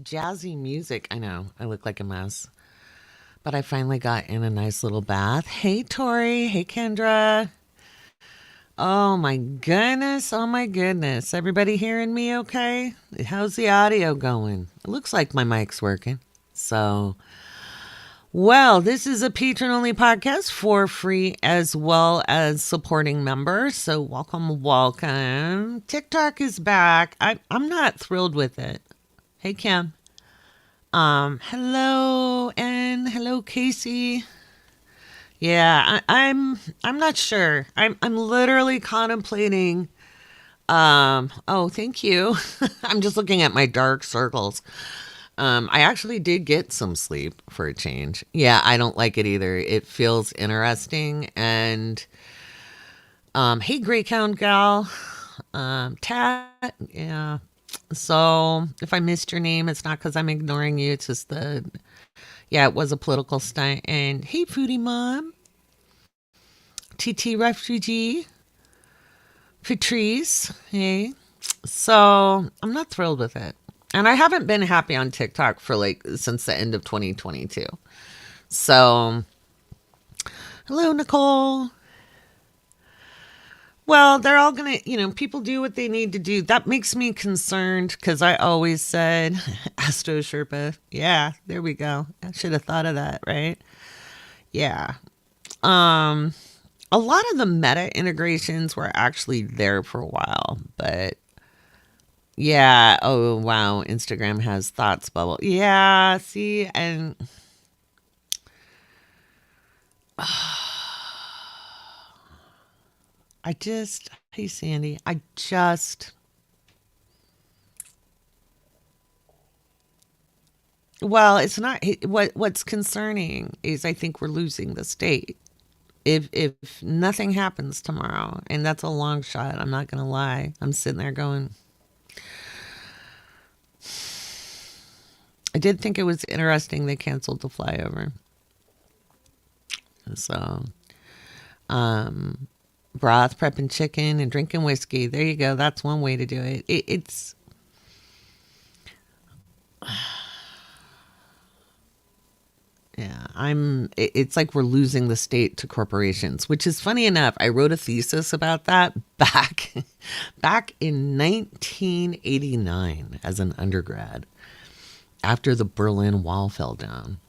jazzy music. I know, I look like a mess. But I finally got in a nice little bath. Hey, Tori. Hey, Kendra. Oh my goodness. Oh my goodness. Everybody hearing me okay? How's the audio going? It looks like my mic's working. So, well, this is a patron only podcast for free as well as supporting members. So, welcome, welcome. TikTok is back. I'm not thrilled with it. Hey, Kim. Hello, and hello, Casey. Yeah, I'm not sure. I'm literally contemplating. Oh, thank you. I'm just looking at my dark circles. I actually did get some sleep for a change. Yeah, I don't like it either. It feels interesting. And hey, Greyhound gal, Tat. Yeah. So if I missed your name, it's not because I'm ignoring you. It's just yeah, it was a political stunt. And hey, Foodie Mom, TT Refugee, Patrice. Hey. So I'm not thrilled with it. And I haven't been happy on TikTok for like since the end of 2022. So, hello, Nicole. Well, they're all going to, people do what they need to do. That makes me concerned because I always said, Astro Sherpa. Yeah, there we go. I should have thought of that, right? Yeah. A lot of the meta integrations were actually there for a while, but yeah. Oh, wow. Instagram has thoughts bubble. Yeah. See, and hey, Sandy, well, it's not, what's concerning is I think we're losing the state. If nothing happens tomorrow, and that's a long shot, I'm not going to lie. I'm sitting there going, I did think it was interesting they canceled the flyover. So, broth, prepping chicken, and drinking whiskey. There you go. That's one way to do it. It's yeah. It's like we're losing the state to corporations, which is funny enough. I wrote a thesis about that back in 1989 as an undergrad after the Berlin Wall fell down.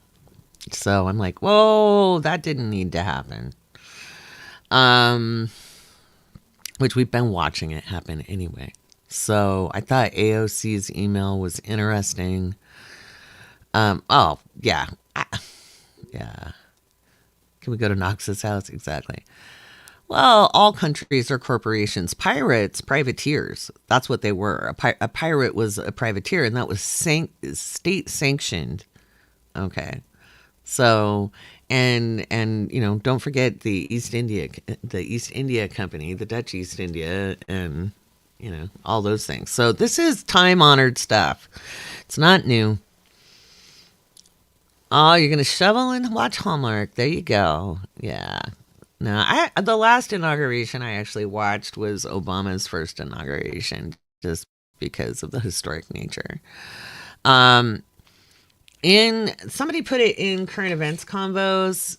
So I'm like, whoa, that didn't need to happen. Which we've been watching it happen anyway. So I thought AOC's email was interesting. Oh, yeah. Yeah. Can we go to Knox's house? Exactly. Well, all countries are corporations. Pirates, privateers. That's what they were. A pirate was a privateer, and that was state sanctioned. Okay. So, and don't forget the East India Company, the Dutch East India, and all those things. So this is time honored stuff. It's not new. Oh, you're gonna shovel and watch Hallmark. There you go. Yeah. No, the last inauguration I actually watched was Obama's first inauguration, just because of the historic nature. Um, In somebody put it in current events convos.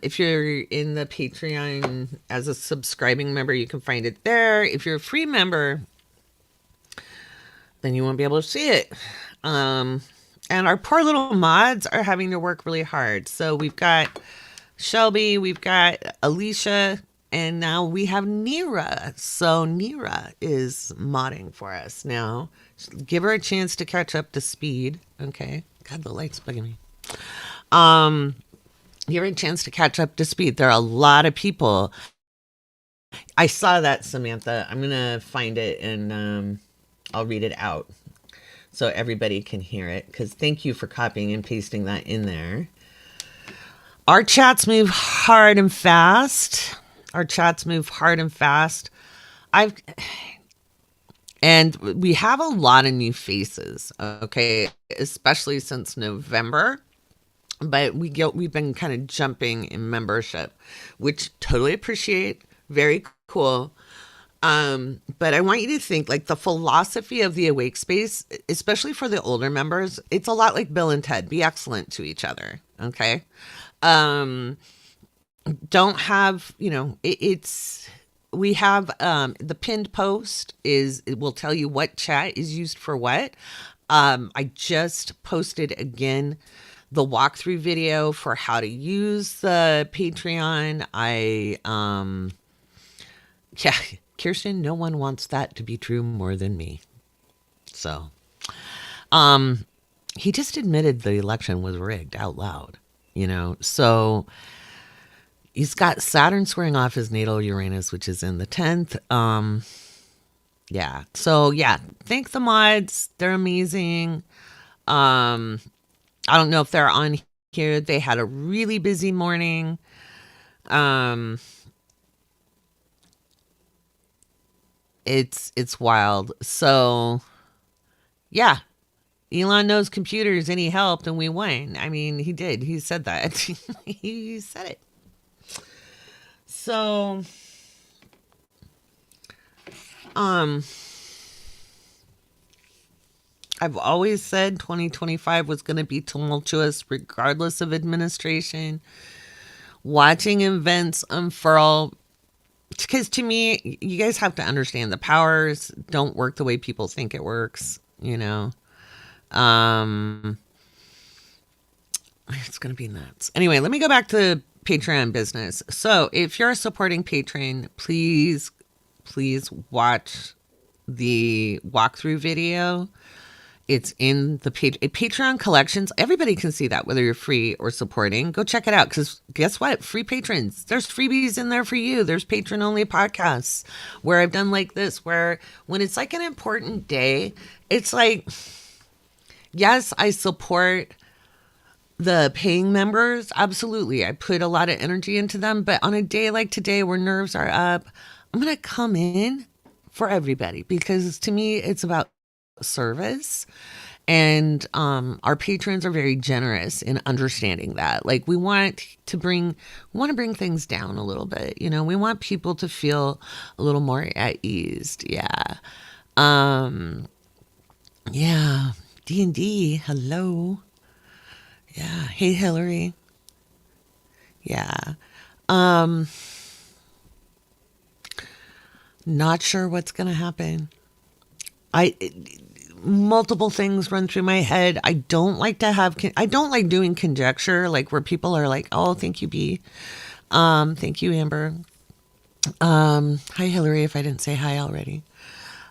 If you're in the Patreon as a subscribing member, you can find it there. If you're a free member, then you won't be able to see it. And our poor little mods are having to work really hard. So we've got Shelby, we've got Alicia, and now we have Nira. So Nira is modding for us now. Give her a chance to catch up to speed. Okay. God, the light's bugging me. Give her a chance to catch up to speed. There are a lot of people. I saw that, Samantha. I'm going to find it and I'll read it out so everybody can hear it. Because thank you for copying and pasting that in there. Our chats move hard and fast. And we have a lot of new faces, okay, especially since November. But we've been kind of jumping in membership, which totally appreciate. Very cool. But I want you to think like the philosophy of the awake space, especially for the older members, it's a lot like Bill and Ted. Be excellent to each other. Okay. Um, don't have, it's we have the pinned post is it will tell you what chat is used for what. I just posted again the walkthrough video for how to use the Patreon. Yeah, Kirsten, no one wants that to be true more than me. So, um, he just admitted the election was rigged out loud, So he's got Saturn squaring off his natal Uranus, which is in the 10th. Yeah. So yeah, thank the mods. They're amazing. Um, I don't know if they're on here. They had a really busy morning. Um, it's wild. So yeah, Elon knows computers and he helped and we won. I mean, he did. He said that. He said it. So, um, I've always said 2025 was going to be tumultuous regardless of administration. Watching events unfurl, because to me, you guys have to understand the powers don't work the way people think it works. Um, it's going to be nuts. Anyway, let me go back to Patreon business. So if you're a supporting patron, please watch the walkthrough video. It's in the Patreon collections. Everybody can see that, whether you're free or supporting. Go check it out, because guess what? Free patrons. There's freebies in there for you. There's patron-only podcasts where I've done like this, where when it's like an important day, it's like, yes, I support the paying members. Absolutely. I put a lot of energy into them. But on a day like today where nerves are up, I'm going to come in for everybody, because to me, it's about service. And our patrons are very generous in understanding that. Like we want to bring things down a little bit. We want people to feel a little more at ease. Yeah. Yeah. D&D. Hello. Yeah. Hey, Hillary. Yeah. Um, Not sure what's going to happen. I multiple things run through my head. I don't like doing conjecture, like where people are like, "Oh, thank you, B." Thank you, Amber. Hi, Hillary, if I didn't say hi already.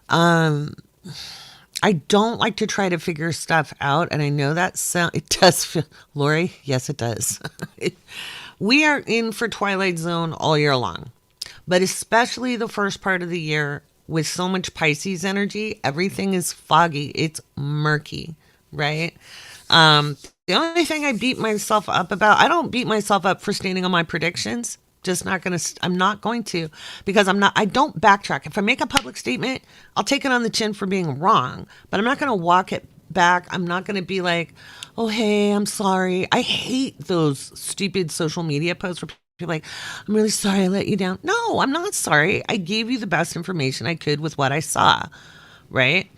Um, I don't like to try to figure stuff out, and I know that it does feel, Lori, yes, it does. We are in for Twilight Zone all year long, but especially the first part of the year with so much Pisces energy, everything is foggy. It's murky, right? The only thing I beat myself up about, I don't beat myself up for standing on my predictions. I'm not going to, because I don't backtrack. If I make a public statement, I'll take it on the chin for being wrong, but I'm not going to walk it back. I'm not going to be like, oh, hey, I'm sorry. I hate those stupid social media posts where people are like, I'm really sorry I let you down. No, I'm not sorry. I gave you the best information I could with what I saw, right?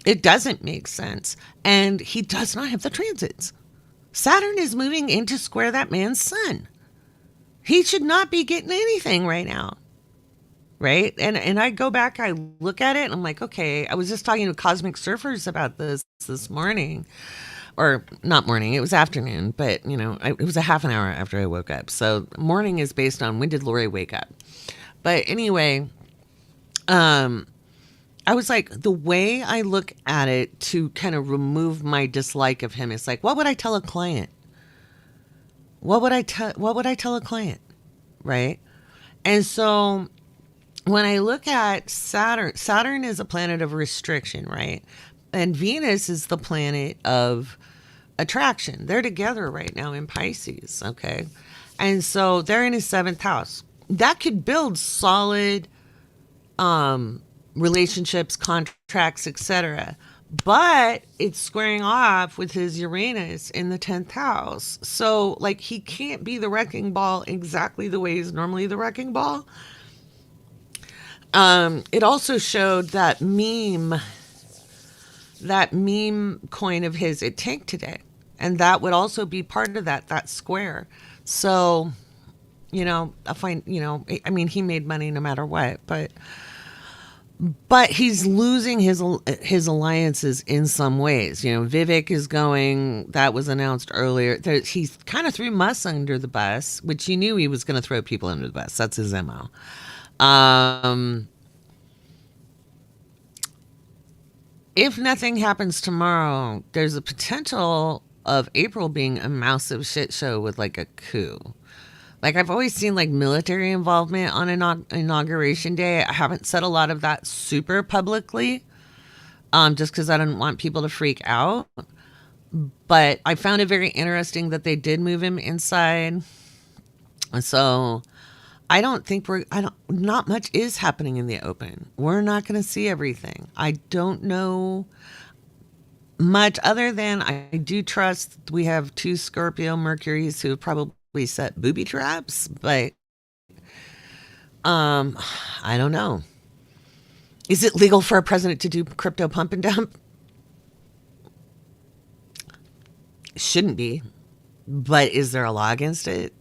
It doesn't make sense. And he does not have the transits. Saturn is moving in to square that man's sun. He should not be getting anything right now. Right. And I go back, I look at it and I'm like, okay, I was just talking to Cosmic Surfers about this morning, or not morning, it was afternoon, but it was a half an hour after I woke up. So morning is based on when did Lori wake up. But anyway, I was like, the way I look at it to kind of remove my dislike of him is like, what would I tell a client? What would I tell a client? Right. And so when I look at Saturn is a planet of restriction, right? And Venus is the planet of attraction. They're together right now in Pisces. Okay. And so they're in his 7th house. That could build solid, relationships, contracts, etc. But it's squaring off with his Uranus in the 10th house. So, like, he can't be the wrecking ball exactly the way he's normally the wrecking ball. It also showed that meme coin of his it tanked today. And that would also be part of that square. So, I find, I mean, he made money no matter what, but he's losing his alliances in some ways. Vivek is going. That was announced earlier. He kind of threw Musk under the bus, which you knew he was going to throw people under the bus. That's his mo. Um, if nothing happens tomorrow, there's a potential of April being a massive shit show with like a coup. Like I've always seen like military involvement on inauguration day. I haven't said a lot of that super publicly, just because I didn't want people to freak out. But I found it very interesting that they did move him inside. So I don't think not much is happening in the open. We're not going to see everything. I don't know much other than I do trust we have two Scorpio Mercuries who have probably set booby traps, but I don't know. Is it legal for a president to do crypto pump and dump? Shouldn't be. But is there a law against it?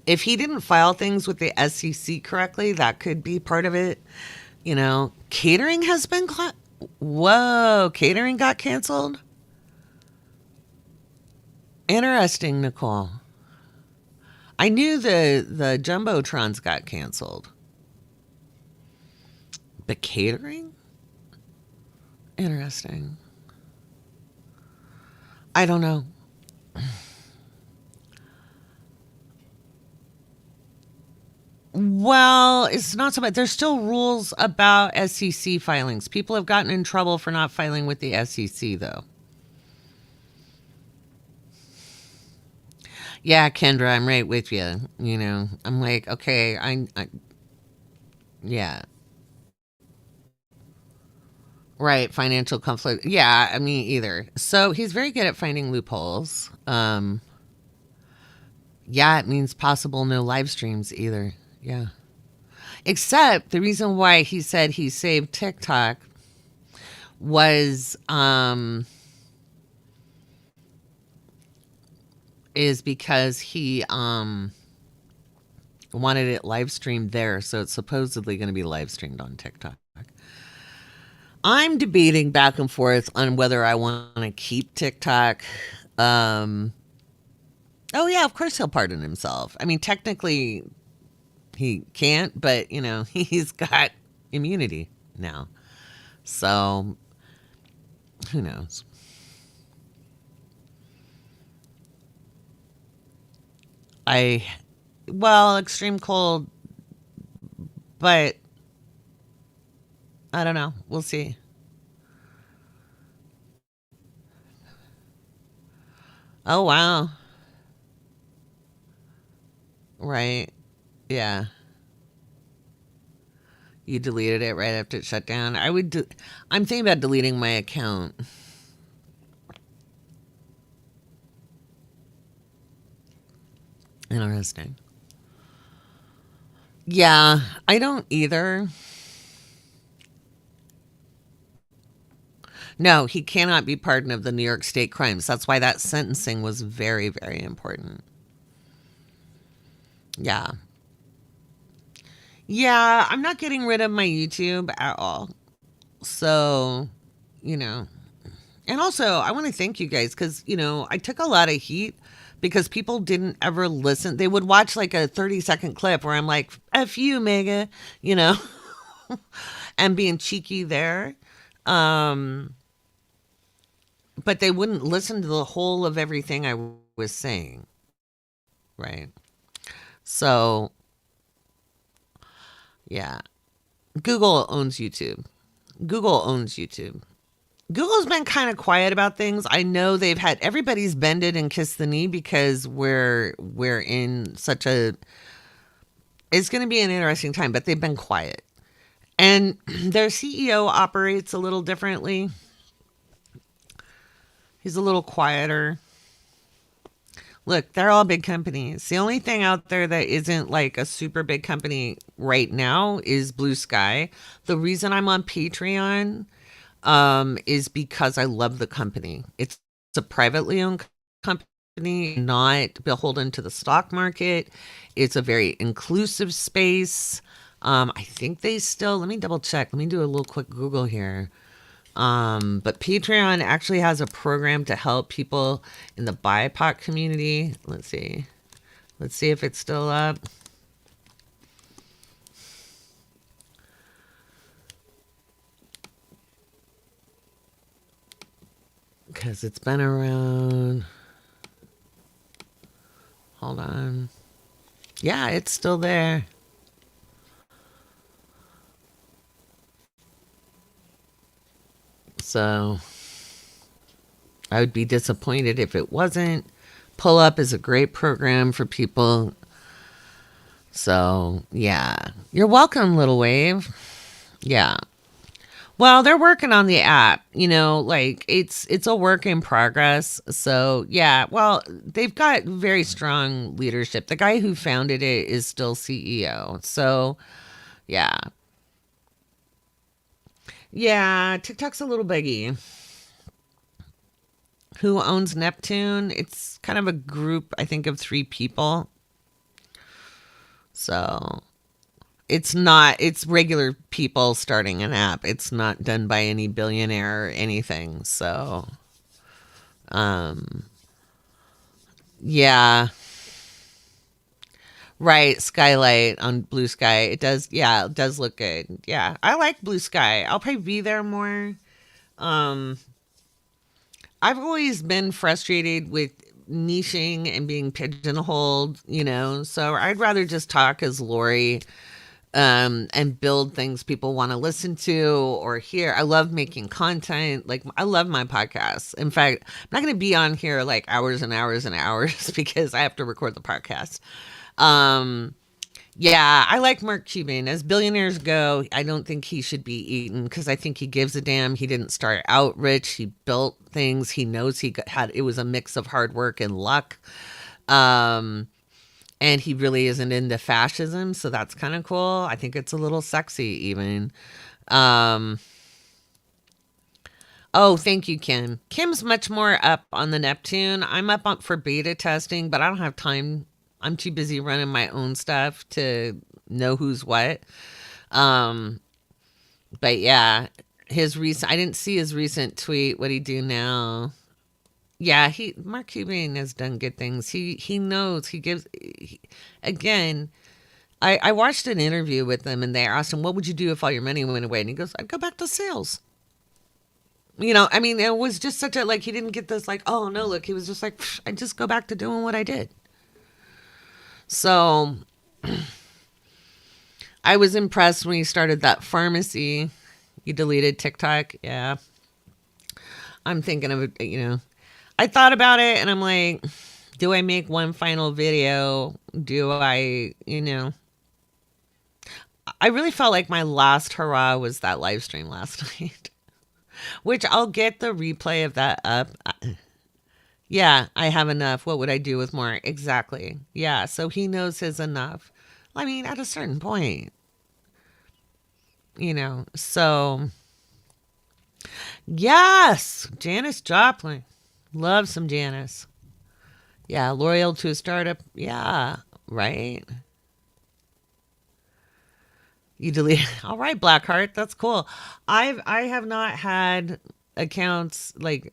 If he didn't file things with the SEC correctly, that could be part of it. Catering has been whoa, catering got canceled? Interesting, Nicole. I knew the Jumbotrons got canceled. But catering? Interesting. I don't know. Well, it's not so bad. There's still rules about SEC filings. People have gotten in trouble for not filing with the SEC, though. Yeah, Kendra, I'm right with you. I'm like, okay, yeah. Right, financial conflict. Yeah, I mean, either. So he's very good at finding loopholes. Yeah, it means possible no live streams either. Yeah. Except the reason why he said he saved TikTok was is because he wanted it live streamed there, so it's supposedly going to be live streamed on TikTok. I'm debating back and forth on whether I want to keep TikTok. Oh yeah, of course he'll pardon himself. I mean, technically he can't, but he's got immunity now. So who knows? Extreme cold, but I don't know. We'll see. Oh wow. Right. Yeah. You deleted it right after it shut down. I'm thinking about deleting my account. Interesting. Yeah, I don't either. No, he cannot be pardoned of the New York State crimes. That's why that sentencing was very, very important. Yeah. Yeah, I'm not getting rid of my YouTube at all. So, you know. And also, I want to thank you guys because, I took a lot of heat because people didn't ever listen. They would watch like a 30-second clip where I'm like, F you, Mega, you know, and being cheeky there. Um, but they wouldn't listen to the whole of everything I was saying. Right. So, yeah. Google owns YouTube. Google owns YouTube. Google's been kind of quiet about things. I know they've had everybody's bended and kissed the knee because we're in such a it's going to be an interesting time, but they've been quiet. And their CEO operates a little differently. He's a little quieter. Look, they're all big companies. The only thing out there that isn't like a super big company right now is Blue Sky. The reason I'm on Patreon is because I love the company. It's a privately owned company, not beholden to the stock market. It's a very inclusive space. I think they still, let me double check. Let me do a little quick Google here. But Patreon actually has a program to help people in the BIPOC community. Let's see. Let's see if it's still up. Because it's been around. Hold on. Yeah, it's still there. So I would be disappointed if it wasn't. Pull Up is a great program for people. So, yeah. You're welcome, Little Wave. Yeah. Well, they're working on the app, like it's a work in progress. So, yeah, well, they've got very strong leadership. The guy who founded it is still CEO. So, yeah. Yeah, TikTok's a little biggie. Who owns Neptune? It's kind of a group, I think, of 3 people. So, it's regular people starting an app. It's not done by any billionaire or anything. So, um, yeah, right. Skylight on Blue Sky. It does, yeah, it does look good. Yeah, I like Blue Sky. I'll probably be there more. Um, I've always been frustrated with niching and being pigeonholed. So I'd rather just talk as Lori, and build things people want to listen to or hear. I love making content. Like, I love my podcasts. In fact, I'm not going to be on here like hours and hours and hours because I have to record the podcast. Um, yeah, I like Mark Cuban. As billionaires go, I don't think he should be eaten because I think he gives a damn. He didn't start out rich. He built things. He knows had it was a mix of hard work and luck. Um, and he really isn't into fascism, so that's kind of cool. I think it's a little sexy even. Um, oh, thank you, Kim. Kim's much more up on the Neptune. I'm up for beta testing, but I don't have time. I'm too busy running my own stuff to know who's what. Um, but yeah, his recent I didn't see his recent tweet. What he do now? Yeah, Mark Cuban has done good things. He knows he gives. Again, I watched an interview with him, and they asked him, "What would you do if all your money went away?" And he goes, "I'd go back to sales." I mean, it was just such a like he didn't get this like, oh no, look, he was just like, I just go back to doing what I did. So I was impressed when he started that pharmacy. He deleted TikTok. Yeah, I'm thinking of I thought about it, and I'm like, do I make one final video? Do I? I really felt like my last hurrah was that live stream last night, which I'll get the replay of that up. Yeah, I have enough. What would I do with more? Exactly. Yeah, so he knows his enough. I mean, at a certain point. So yes, Janis Joplin. Love some Janice. Yeah, loyal to a startup. Yeah, right. You delete. All right, Blackheart. That's cool. I have not had accounts like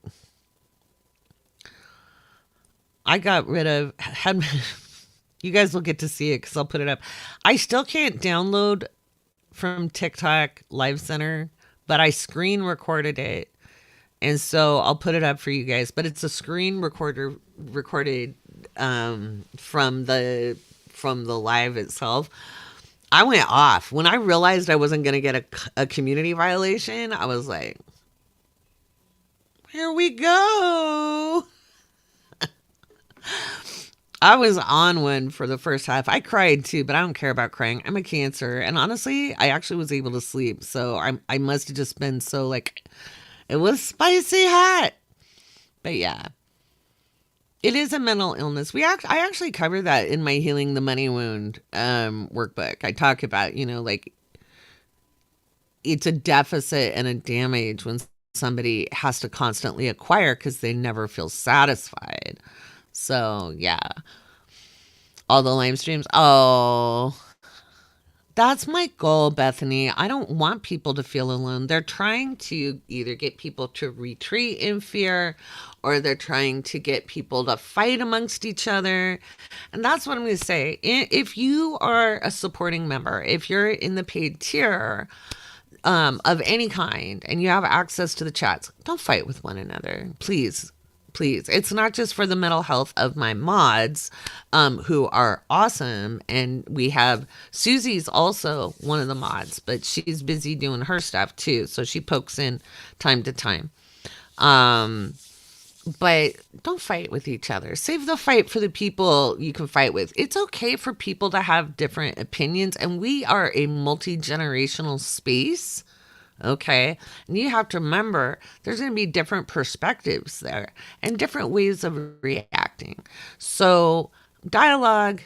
I got rid of had you guys will get to see it because I'll put it up. I still can't download from TikTok Live Center, but I screen recorded it. And so I'll put it up for you guys. But it's a screen recorder recorded from the live itself. I went off. When I realized I wasn't going to get a community violation, I was like, here we go. I was on one for the first half. I cried too, but I don't care about crying. I'm a Cancer. And honestly, I actually was able to sleep. So I must have just been so like, it was spicy hot. But yeah. It is a mental illness. I actually cover that in my Healing the Money Wound workbook. I talk about, like it's a deficit and a damage when somebody has to constantly acquire because they never feel satisfied. So, yeah. All the live streams. Oh, that's my goal, Bethany. I don't want people to feel alone. They're trying to either get people to retreat in fear or they're trying to get people to fight amongst each other. And that's what I'm going to say. If you are a supporting member, if you're in the paid tier, of any kind and you have access to the chats, don't fight with one another. Please. Please. It's not just for the mental health of my mods, who are awesome. And we have Susie's also one of the mods, but she's busy doing her stuff too. So she pokes in time to time. But don't fight with each other. Save the fight for the people you can fight with. It's okay for people to have different opinions, and we are a multi-generational space. Okay. And you have to remember there's going to be different perspectives there and different ways of reacting. So, dialogue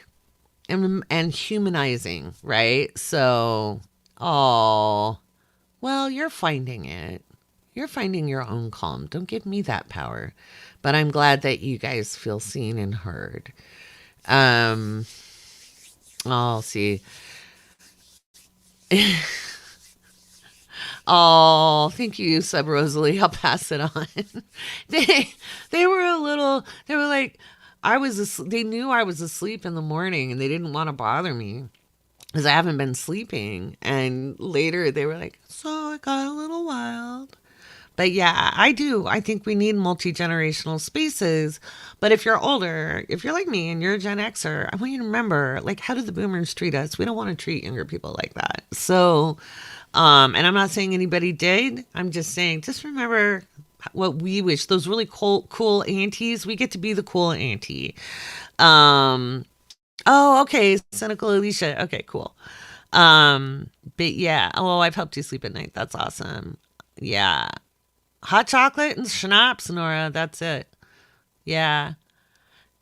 and humanizing, right? So, oh, well, you're finding it. You're finding your own calm. Don't give me that power. But I'm glad that you guys feel seen and heard. I'll see. Oh, thank you, Sub Rosalie. I'll pass it on. they they were a little. They were like, they knew I was asleep in the morning, and they didn't want to bother me because I haven't been sleeping. And later they were like, so it got a little wild. But yeah, I do. I think we need multi-generational spaces. But if you're older, if you're like me and you're a Gen Xer, I want you to remember, like, how did the boomers treat us? We don't want to treat younger people like that. So, and I'm not saying anybody did. I'm just saying, just remember what we wish. Those really cool aunties, we get to be the cool auntie. Um, oh, okay. Cynical Alicia. Okay, cool. But yeah. Oh, I've helped you sleep at night. That's awesome. Yeah. Hot chocolate and schnapps, Nora. That's it. Yeah.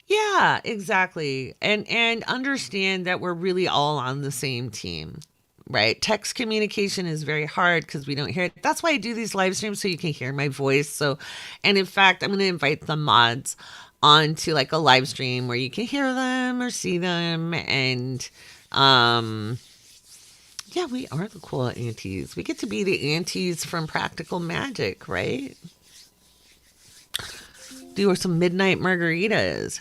Yeah, exactly. And understand that we're really all on the same team. Right? Text communication is very hard because we don't hear it. That's why I do these live streams so you can hear my voice. So, and in fact, I'm going to invite the mods onto like a live stream where you can hear them or see them. And yeah, we are the cool aunties. We get to be the aunties from Practical Magic, right? Do some midnight margaritas.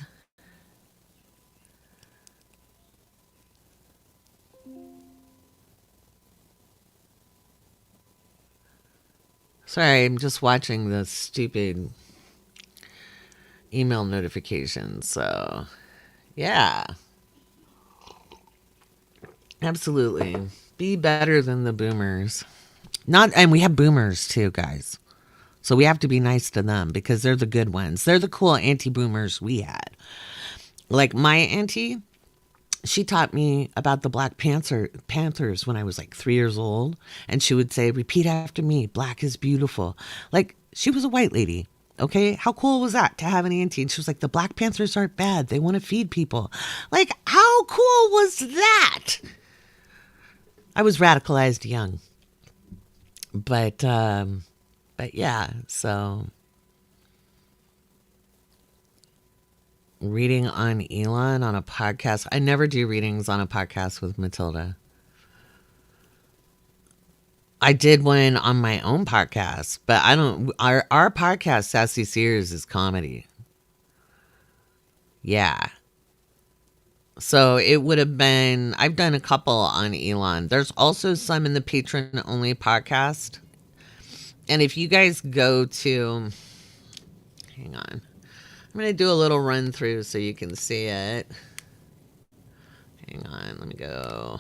Sorry, I'm just watching the stupid email notifications. So, yeah, absolutely. Be better than the boomers. Not, and we have boomers too, guys. So we have to be nice to them because they're the good ones. They're the cool anti-boomers we had. Like my auntie, she taught me about the Panthers when I was like 3 years old. And she would say, repeat after me, black is beautiful. Like she was a white lady. Okay. How cool was that to have an auntie? And she was like, the Black Panthers aren't bad. They want to feed people. Like, how cool was that? I was radicalized young. But yeah, so reading on Elon on a podcast. I never do readings on a podcast with Matilda. I did one on my own podcast, but I don't. Our podcast, Sassy Sears, is comedy. Yeah. So it would have been. I've done a couple on Elon. There's also some in the patron only podcast. And if you guys go to, hang on, I'm going to do a little run through so you can see it. Hang on, let me go.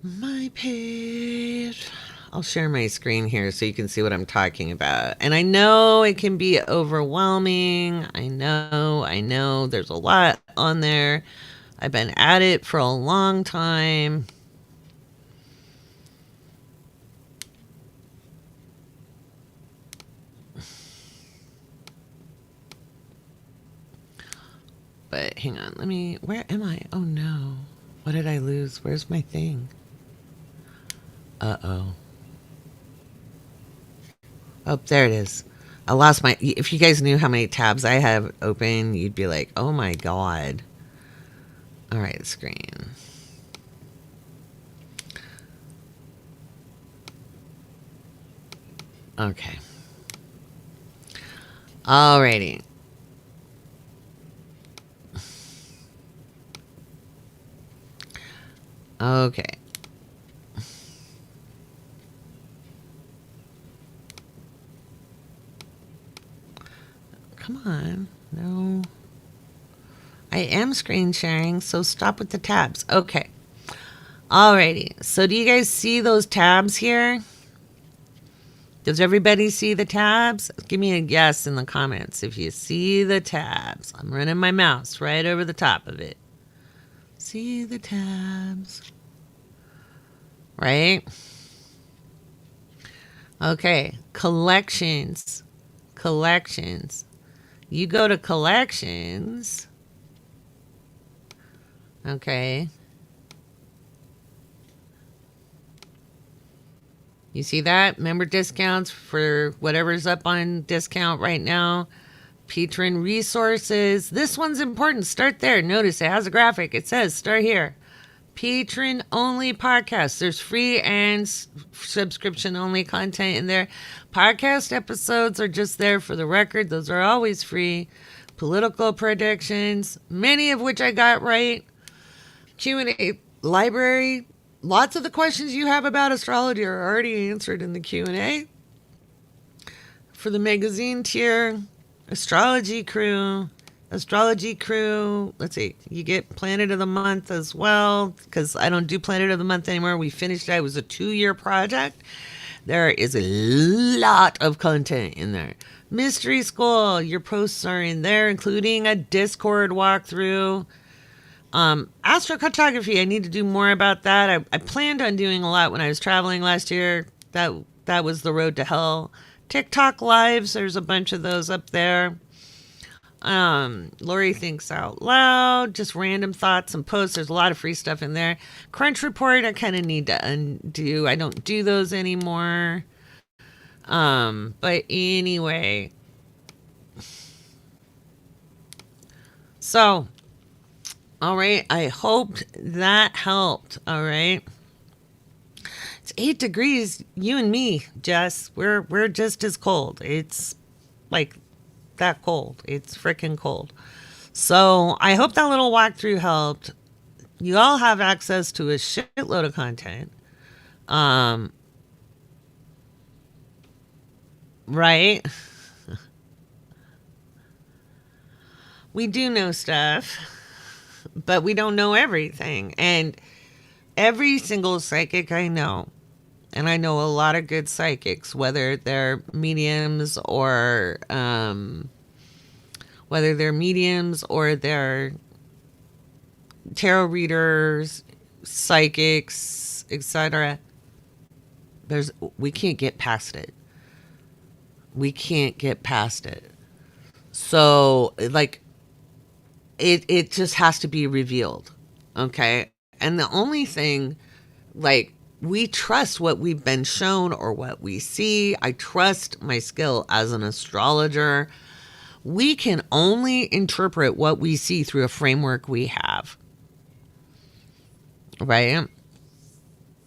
My page. I'll share my screen here so you can see what I'm talking about. And I know it can be overwhelming. I know. There's a lot on there. I've been at it for a long time. But hang on, where am I? Oh no. What did I lose? Where's my thing? Uh-oh. Oh, there it is. I lost my. If you guys knew how many tabs I have open, you'd be like, oh my God. All right, screen. Okay. Alrighty. Okay. Come on. No. I am screen sharing, so stop with the tabs. Okay. Alrighty. So do you guys see those tabs here? Does everybody see the tabs? Give me a yes in the comments if you see the tabs. I'm running my mouse right over the top of it. See the tabs. Right? Okay. Collections. Collections. You go to collections. Okay. You see that? Member discounts for whatever's up on discount right now. Patron resources. This one's important. Start there. Notice it has a graphic. It says start here. Patron only podcasts. There's free and subscription only content in there. Podcast episodes are just there for the record. Those are always free. Political predictions, many of which I got right. Q&A library. Lots of the questions you have about astrology are already answered in the Q&A. For the magazine tier, Astrology Crew. Let's see. You get Planet of the Month as well, because I don't do Planet of the Month anymore. We finished that. It was a 2-year project. There is a lot of content in there. Mystery School. Your posts are in there, including a Discord walkthrough. Astrocartography, I need to do more about that. I planned on doing a lot when I was traveling last year. That was the road to hell. TikTok lives, there's a bunch of those up there. Lori Thinks Out Loud, just random thoughts and posts. There's a lot of free stuff in there. Crunch Report, I kind of need to undo. I don't do those anymore. But anyway. So, all right, I hoped that helped. All right. It's 8 degrees. You and me, Jess, we're just as cold. It's like that cold. It's freaking cold. So I hope that little walkthrough helped. You all have access to a shitload of content. Right? We do know stuff, but we don't know everything. And every single psychic I know, and I know a lot of good psychics, whether they're mediums or they're tarot readers, psychics, etc. We can't get past it. We can't get past it. So, like, it just has to be revealed. Okay? And the only thing, like, we trust what we've been shown or what we see. I trust my skill as an astrologer. We can only interpret what we see through a framework we have. Right?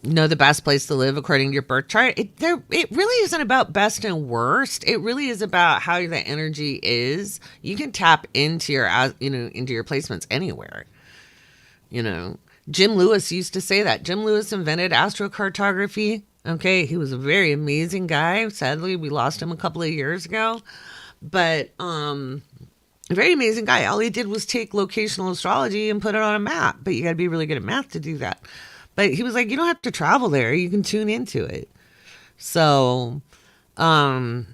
Know the best place to live according to your birth chart. It really isn't about best and worst. It really is about how the energy is. You can tap into your placements anywhere. Jim Lewis used to say that. Jim Lewis invented astrocartography. Okay, he was a very amazing guy. Sadly, we lost him a couple of years ago. But a very amazing guy. All he did was take locational astrology and put it on a map. But you got to be really good at math to do that. But he was like, you don't have to travel there. You can tune into it. So, but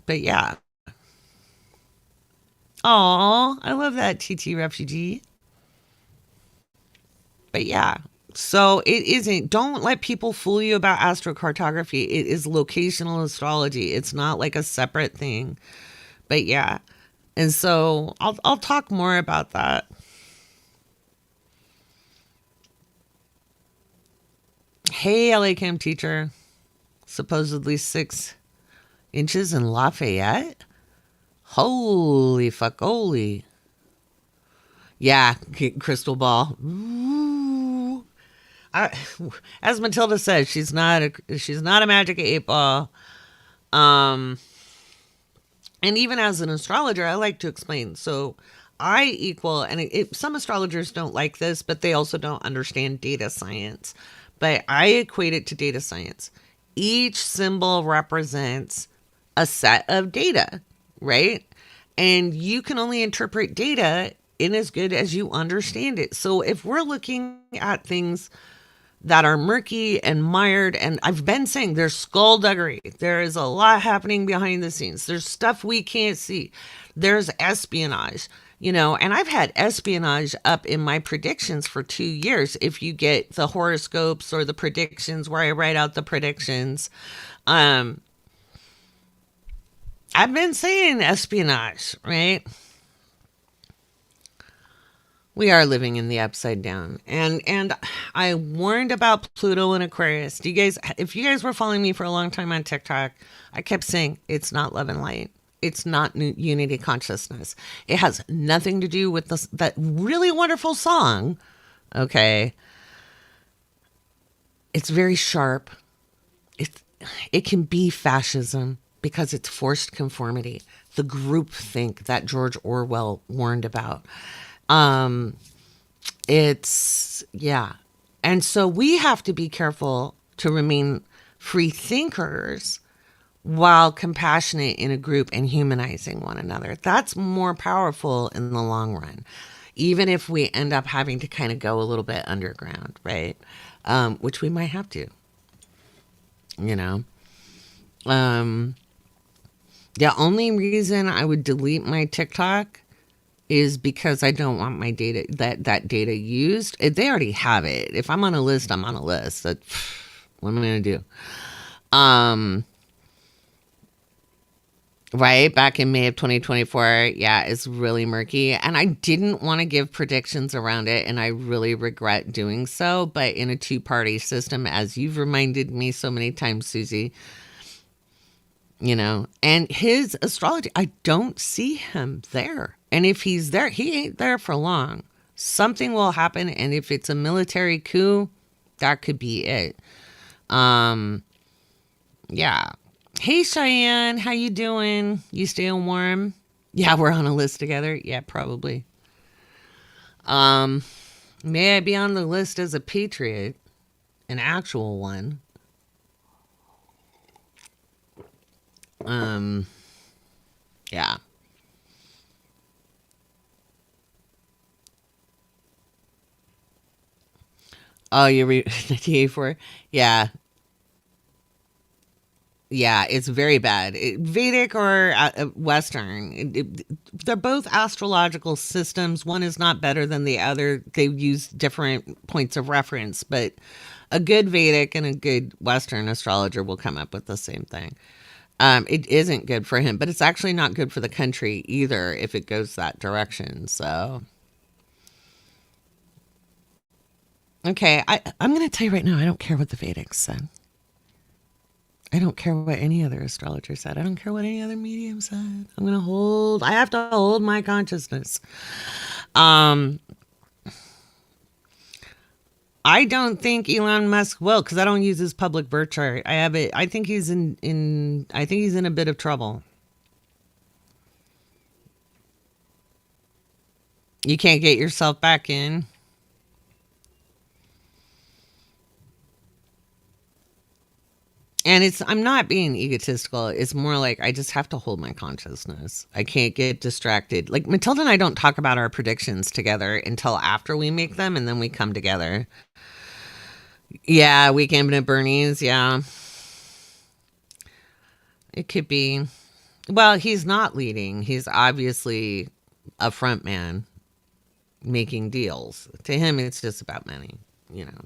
yeah. Aw, I love that, TT Refugee. But yeah, so it isn't, don't let people fool you about astrocartography. It is locational astrology. It's not like a separate thing. But yeah, and so I'll talk more about that. Hey, LA Chem teacher. Supposedly 6 inches in Lafayette? Holy fuck, holy. Yeah, crystal ball. Ooh. I, as Matilda says, she's not a magic 8 ball. Um, and even as an astrologer, I like to explain. So I equal, and some astrologers don't like this, but they also don't understand data science. But I equate it to data science. Each symbol represents a set of data, right? And you can only interpret data in as good as you understand it. So if we're looking at things that are murky and mired. And I've been saying there's skullduggery. There is a lot happening behind the scenes. There's stuff we can't see. There's espionage, and I've had espionage up in my predictions for 2 years. If you get the horoscopes or the predictions where I write out the predictions, um, I've been saying espionage, right? We are living in the upside down. And I warned about Pluto and Aquarius. Do you guys, if you guys were following me for a long time on TikTok, I kept saying it's not love and light. It's not unity consciousness. It has nothing to do with that really wonderful song. Okay. It's very sharp. It, it can be fascism because it's forced conformity. The group think that George Orwell warned about. Um, It's, yeah. And so we have to be careful to remain free thinkers while compassionate in a group and humanizing one another. That's more powerful in the long run, even if we end up having to kind of go a little bit underground, right? Which we might have to, you know. Um, the only reason I would delete my TikTok is because I don't want my data that data used. They already have it. If I'm on a list, I'm on a list. What am I gonna do? Um, right back in May of 2024, yeah, it's really murky, and I didn't want to give predictions around it, and I really regret doing so. But in a two-party system, as you've reminded me so many times, Susie, and his astrology, I don't see him there. And if he's there, he ain't there for long. Something will happen, and if it's a military coup, that could be it. Um, yeah. Hey Cheyenne, how you doing? You staying warm? Yeah, we're on a list together. Yeah, probably. Um, may I be on the list as a patriot, an actual one? Um, yeah. Oh, you read the TA4? Yeah, yeah, it's very bad. Vedic or Western, they're both astrological systems. One is not better than the other. They use different points of reference, but a good Vedic and a good Western astrologer will come up with the same thing. It isn't good for him, but it's actually not good for the country either if it goes that direction. So, okay, I'm going to tell you right now, I don't care what the Vedics said. I don't care what any other astrologer said. I don't care what any other medium said. I have to hold my consciousness. Um, I don't think Elon Musk will because I don't use his public birth chart. I have it. I think I think he's in a bit of trouble. You can't get yourself back in. And I'm not being egotistical. It's more like I just have to hold my consciousness. I can't get distracted. Like Matilda and I don't talk about our predictions together until after we make them and then we come together. Yeah, Weekend at Bernie's. Yeah, it could be. Well, he's not leading. He's obviously a front man making deals. To him, it's just about money.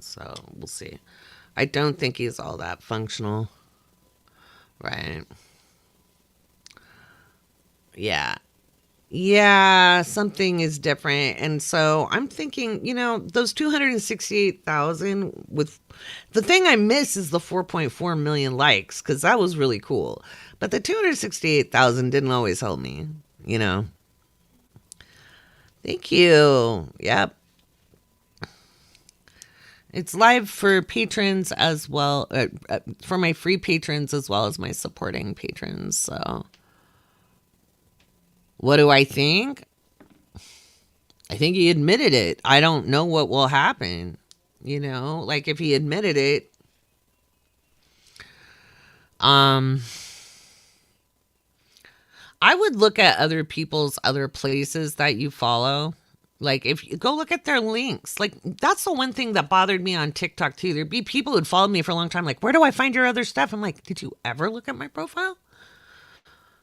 So we'll see. I don't think he's all that functional. Right. Yeah. Yeah, something is different. And so I'm thinking, those 268,000 with the thing I miss is the 4.4 million likes because that was really cool. But the 268,000 didn't always help me, you know. Thank you. Yep. It's live for patrons as well, for my free patrons as well as my supporting patrons. So, what do I think? I think he admitted it. I don't know what will happen. Like if he admitted it, I would look at other people's other places that you follow. Like if you go look at their links, like that's the one thing that bothered me on TikTok too. There'd be people who'd followed me for a long time. Like, where do I find your other stuff? I'm like, did you ever look at my profile?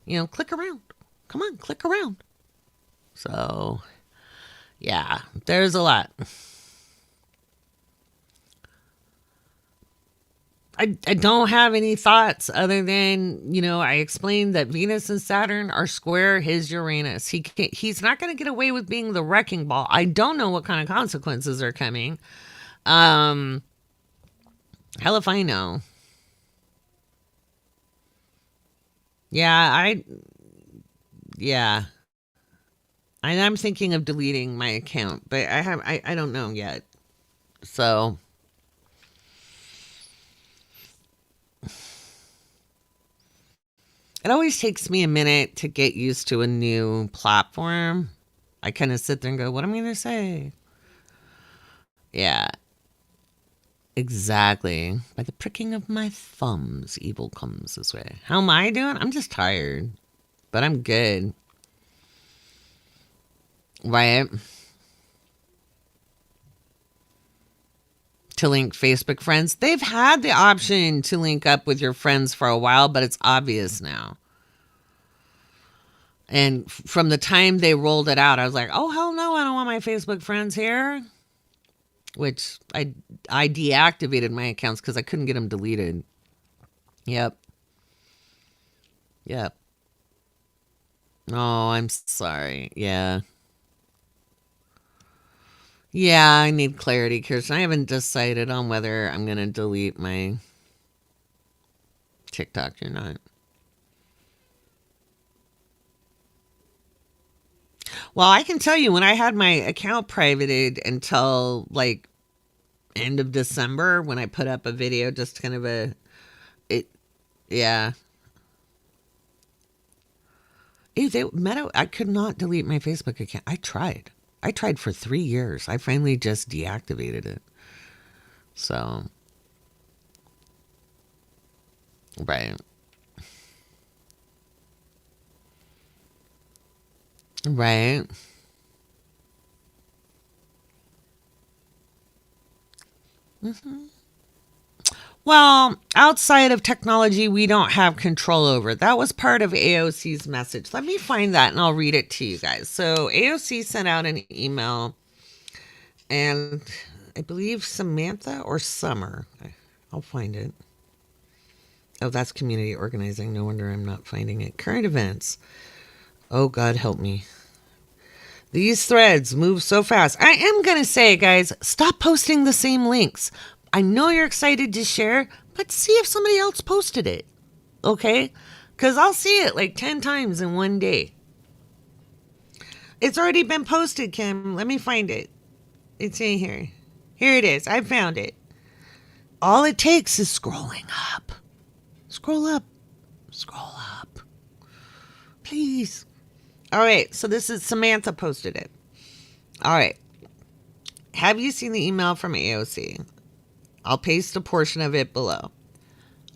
Click around. Come on, click around. So, yeah, there's a lot. I don't have any thoughts other than, I explained that Venus and Saturn are square his Uranus. He's not going to get away with being the wrecking ball. I don't know what kind of consequences are coming. Hell if I know. Yeah, yeah. And I'm thinking of deleting my account, but I don't know yet. So it always takes me a minute to get used to a new platform. I kind of sit there and go, what am I going to say? Yeah. Exactly. By the pricking of my thumbs, evil comes this way. How am I doing? I'm just tired, but I'm good. Right? To link Facebook friends. They've had the option to link up with your friends for a while, but it's obvious now. And from the time they rolled it out, I was like, oh, hell no, I don't want my Facebook friends here. Which I deactivated my accounts because I couldn't get them deleted. Yep. Oh, I'm sorry. Yeah. Yeah, I need clarity, Kirsten. I haven't decided on whether I'm going to delete my TikTok or not. Well, I can tell you when I had my account privated until like end of December when I put up a video, just kind of yeah. I could not delete my Facebook account. I tried for 3 years. I finally just deactivated it. So, right. Right. Well, outside of technology, we don't have control over. That was part of AOC's message. Let me find that and I'll read it to you guys. So, AOC sent out an email, and I believe Samantha or Summer. I'll find it. Oh, that's community organizing. No wonder I'm not finding it. Current events. Oh, God help me. These threads move so fast. I am going to say, guys, stop posting the same links. I know you're excited to share, but see if somebody else posted it. Okay? Because I'll see it like 10 times in one day. It's already been posted, Kim. Let me find it. It's in here. Here it is. I found it. All it takes is scrolling up. Scroll up. Scroll up. Please. All right. So this is Samantha posted it. All right. Have you seen the email from AOC? I'll paste a portion of it below.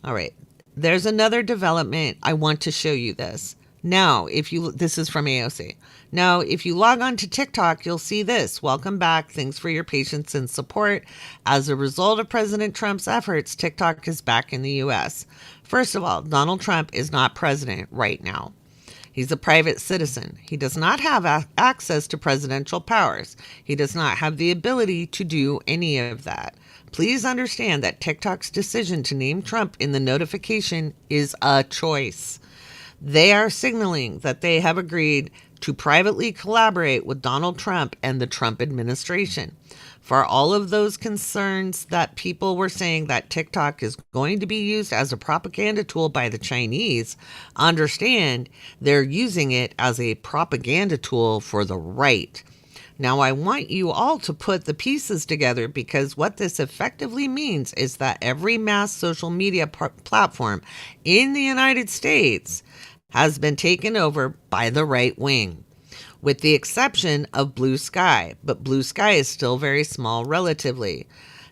All right. There's another development. I want to show you this. Now, this is from AOC. Now, if you log on to TikTok, you'll see this. Welcome back. Thanks for your patience and support. As a result of President Trump's efforts, TikTok is back in the U.S. First of all, Donald Trump is not president right now. He's a private citizen. He does not have access to presidential powers. He does not have the ability to do any of that. Please understand that TikTok's decision to name Trump in the notification is a choice. They are signaling that they have agreed to privately collaborate with Donald Trump and the Trump administration. For all of those concerns that people were saying that TikTok is going to be used as a propaganda tool by the Chinese, understand they're using it as a propaganda tool for the right. Now, I want you all to put the pieces together, because what this effectively means is that every mass social media platform in the United States has been taken over by the right wing, with the exception of Blue Sky. But Blue Sky is still very small relatively.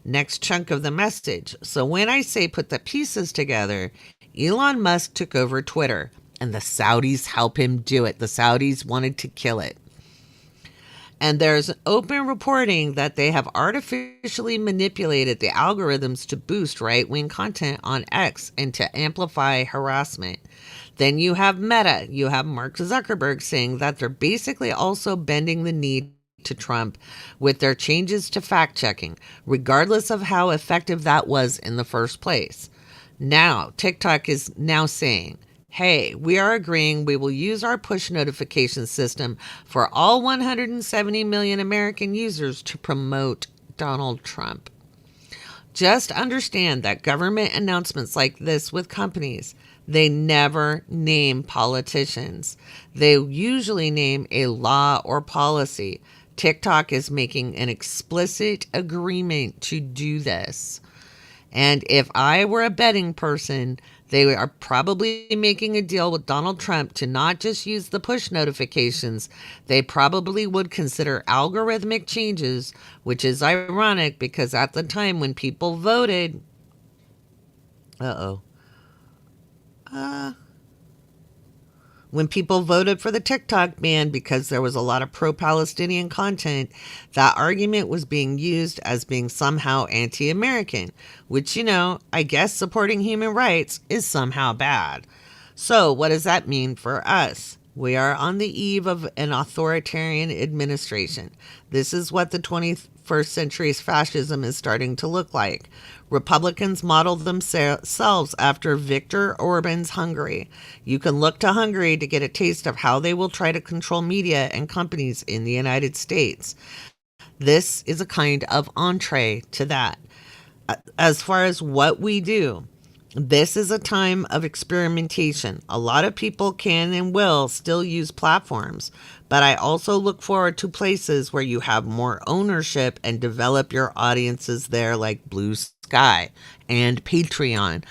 Next chunk of the message. So when I say put the pieces together, Elon Musk took over Twitter, and the Saudis help him do it. The Saudis wanted to kill it. And there's open reporting that they have artificially manipulated the algorithms to boost right-wing content on X and to amplify harassment. Then you have Meta. You have Mark Zuckerberg saying that they're basically also bending the knee to Trump with their changes to fact-checking, regardless of how effective that was in the first place. Now, TikTok is now saying, hey, we are agreeing we will use our push notification system for all 170 million American users to promote Donald Trump. Just understand that government announcements like this with companies, they never name politicians. They usually name a law or policy. TikTok is making an explicit agreement to do this. And if I were a betting person, they are probably making a deal with Donald Trump to not just use the push notifications. They probably would consider algorithmic changes, which is ironic because at the time when people voted, when people voted for the TikTok ban because there was a lot of pro-Palestinian content, that argument was being used as being somehow anti-American, which, I guess supporting human rights is somehow bad. So what does that mean for us? We are on the eve of an authoritarian administration. This is what the 21st century's fascism is starting to look like. Republicans modeled themselves after Viktor Orban's Hungary. You can look to Hungary to get a taste of how they will try to control media and companies in the United States. This is a kind of entree to that. As far as what we do, this is a time of experimentation. A lot of people can and will still use platforms, but I also look forward to places where you have more ownership and develop your audiences there, like Blue Sky and Patreon.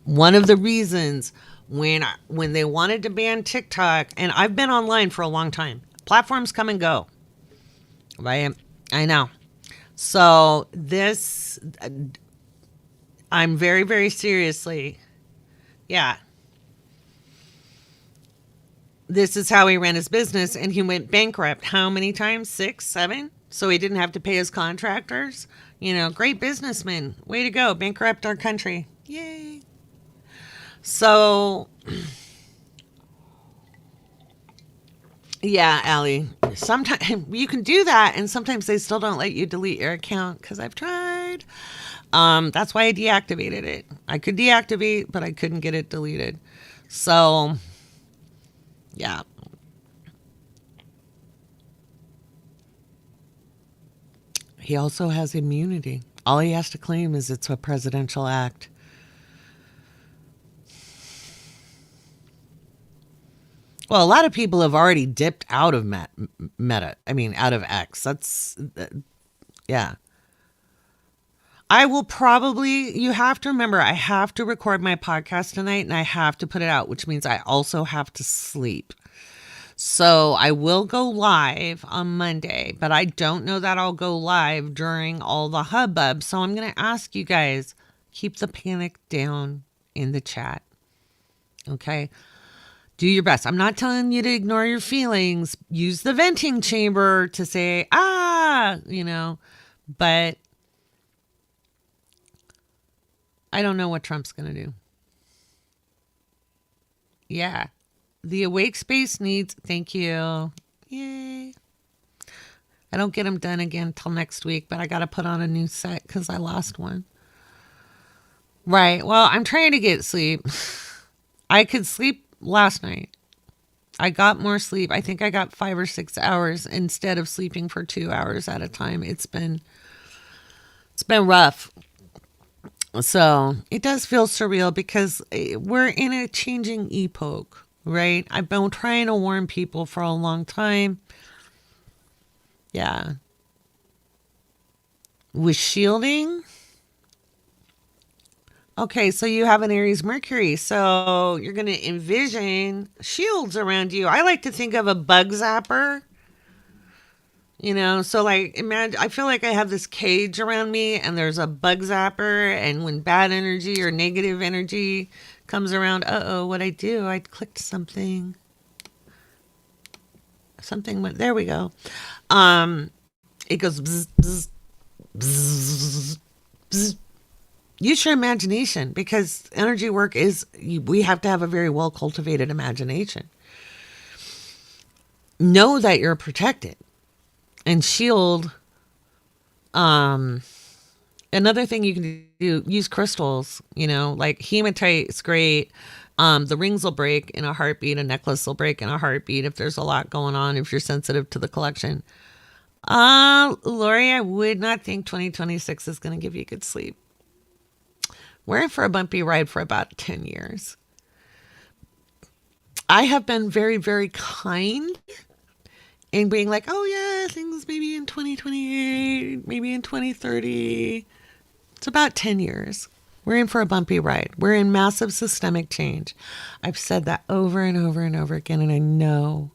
One of the reasons when they wanted to ban TikTok, and I've been online for a long time, platforms come and go, right? I know. So this, I'm very, very seriously, this is how he ran his business, and he went bankrupt how many times? 6, 7? So he didn't have to pay his contractors. Great businessman. Way to go. Bankrupt our country. Yay. So, yeah, Allie, sometimes you can do that, and sometimes they still don't let you delete your account, because I've tried. That's why I deactivated it. I could deactivate, but I couldn't get it deleted. So, yeah. He also has immunity. All he has to claim is it's a presidential act. Well, a lot of people have already dipped out of Meta. Out of X. That's, yeah. I will probably, you have to remember, I have to record my podcast tonight and I have to put it out, which means I also have to sleep. So I will go live on Monday, but I don't know that I'll go live during all the hubbub. So I'm going to ask you guys, keep the panic down in the chat. Okay? Do your best. I'm not telling you to ignore your feelings. Use the venting chamber to say, but I don't know what Trump's going to do. Yeah. The awake space needs, thank you. Yay. I don't get them done again till next week, but I got to put on a new set because I lost one. Right. Well, I'm trying to get sleep. I could sleep last night. I got more sleep. I think I got 5 or 6 hours instead of sleeping for 2 hours at a time. It's been rough. So it does feel surreal because we're in a changing epoch, right? I've been trying to warn people for a long time. Yeah. With shielding, okay, so you have an Aries Mercury, so you're going to envision shields around you. I like to think of a bug zapper, so like imagine I feel like I have this cage around me and there's a bug zapper, and when bad energy or negative energy comes around, uh-oh, what I do, I clicked something. Something went, there we go. Um it goes bzz, bzz, bzz, bzz. Use your imagination, because energy work is, we have to have a very well cultivated imagination. Know that you're protected and shield. um Another thing you can do, use crystals, like hematite's great. The rings will break in a heartbeat, a necklace will break in a heartbeat if there's a lot going on, if you're sensitive to the collection. Lori, I would not think 2026 is going to give you good sleep. We're in for a bumpy ride for about 10 years. I have been very, very kind in being like, oh, yeah, things maybe in 2028, maybe in 2030. It's about 10 years. We're in for a bumpy ride. We're in massive systemic change. I've said that over and over and over again, and I know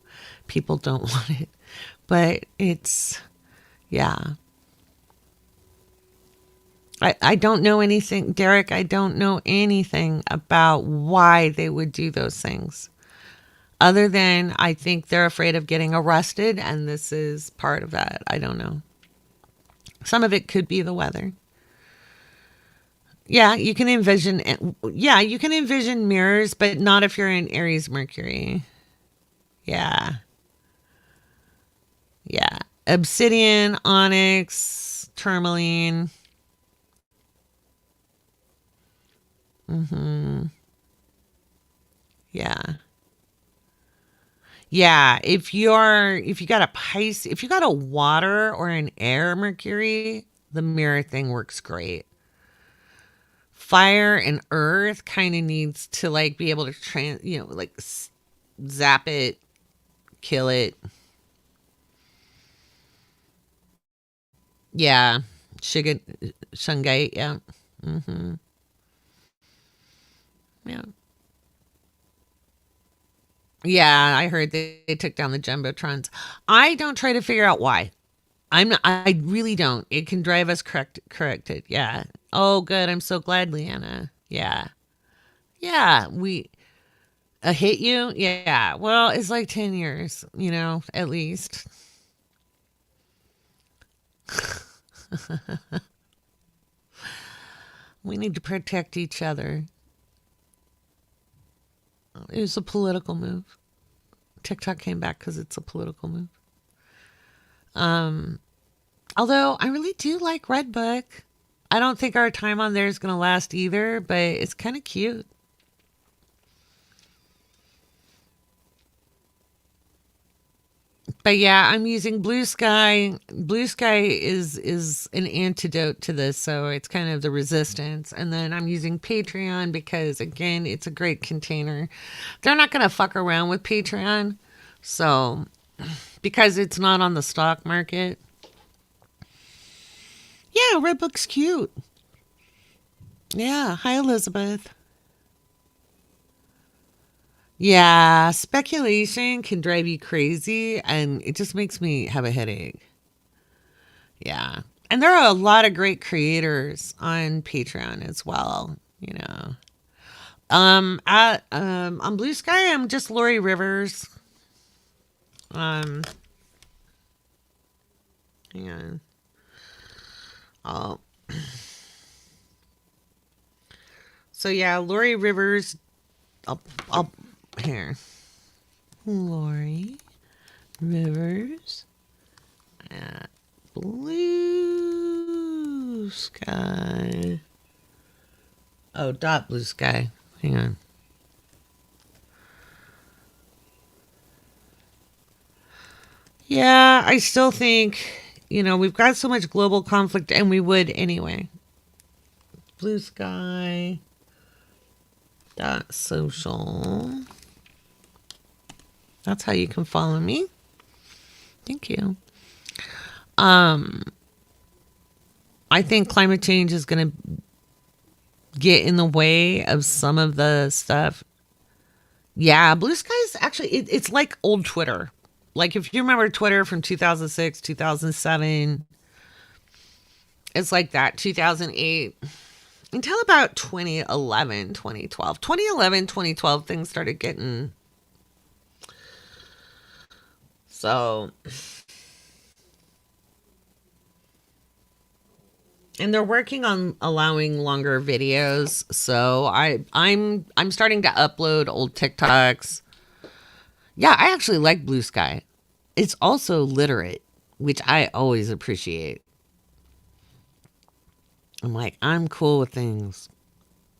people don't want it, but it's, yeah. I don't know anything, Derek. I don't know anything about why they would do those things. Other than I think they're afraid of getting arrested, and this is part of that. I don't know. Some of it could be the weather. Yeah, you can envision. Yeah, you can envision mirrors, but not if you're in Aries Mercury. Yeah, yeah. Obsidian, onyx, tourmaline. Mm-hmm. Yeah. Yeah, if you got a Pisces, if you got a water or an air Mercury, the mirror thing works great. Fire and earth kind of needs to like be able to like zap it, kill it. Yeah, Shiga, Shungite. Yeah, hmm, yeah, yeah. I heard they took down the jumbotrons. I don't try to figure out why. I'm not, I really don't. It can drive us corrected. Yeah. Oh, good. I'm so glad, Leanna. Yeah. Yeah. Hit you? Yeah. Well, it's like 10 years, at least. We need to protect each other. It was a political move. TikTok came back because it's a political move. Um, Although I really do like Redbook. I don't think our time on there is going to last either, but it's kind of cute. But yeah, I'm using Blue Sky. Blue Sky is an antidote to this, so it's kind of the resistance. And then I'm using Patreon because again, it's a great container. They're not going to fuck around with Patreon. So, because it's not on the stock market. Yeah, Redbook's cute. Yeah, hi Elizabeth. Yeah, speculation can drive you crazy and it just makes me have a headache. Yeah. And there are a lot of great creators on Patreon as well, you know. On Blue Sky I'm just Lori Rivers. Um Hang on. Oh. So yeah, Lori Rivers. I'll here. Lori Rivers at Blue Sky. Oh, dot Blue Sky. Hang on. Yeah, I still think, we've got so much global conflict and we would anyway. Blue Sky dot social. That's how you can follow me. Thank you. I think climate change is going to get in the way of some of the stuff. Yeah, Blue Sky's actually, it's like old Twitter. Like if you remember Twitter from 2006, 2007, it's like that. 2008 until about 2011, 2012. 2011, 2012, things started getting. So, and they're working on allowing longer videos. So I'm starting to upload old TikToks. Yeah, I actually like Blue Sky. It's also literate, which I always appreciate. I'm like, I'm cool with things.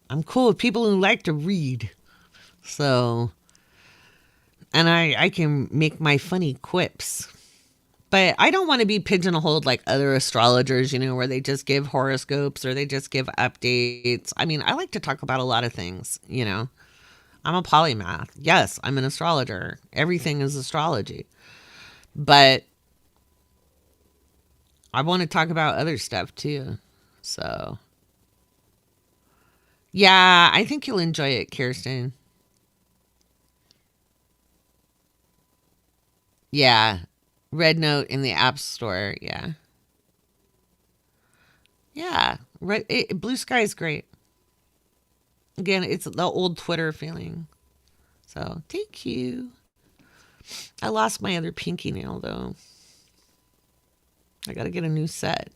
I'm cool with people who like to read. So, and I can make my funny quips. But I don't want to be pigeonholed like other astrologers, where they just give horoscopes or they just give updates. I mean, I like to talk about a lot of things, I'm a polymath. Yes, I'm an astrologer. Everything is astrology. But I want to talk about other stuff too. So, yeah, I think you'll enjoy it, Kirsten. Yeah. Red Note in the App Store. Yeah. Yeah. Blue Sky is great. Again, it's the old Twitter feeling. So, thank you. I lost my other pinky nail, though. I got to get a new set.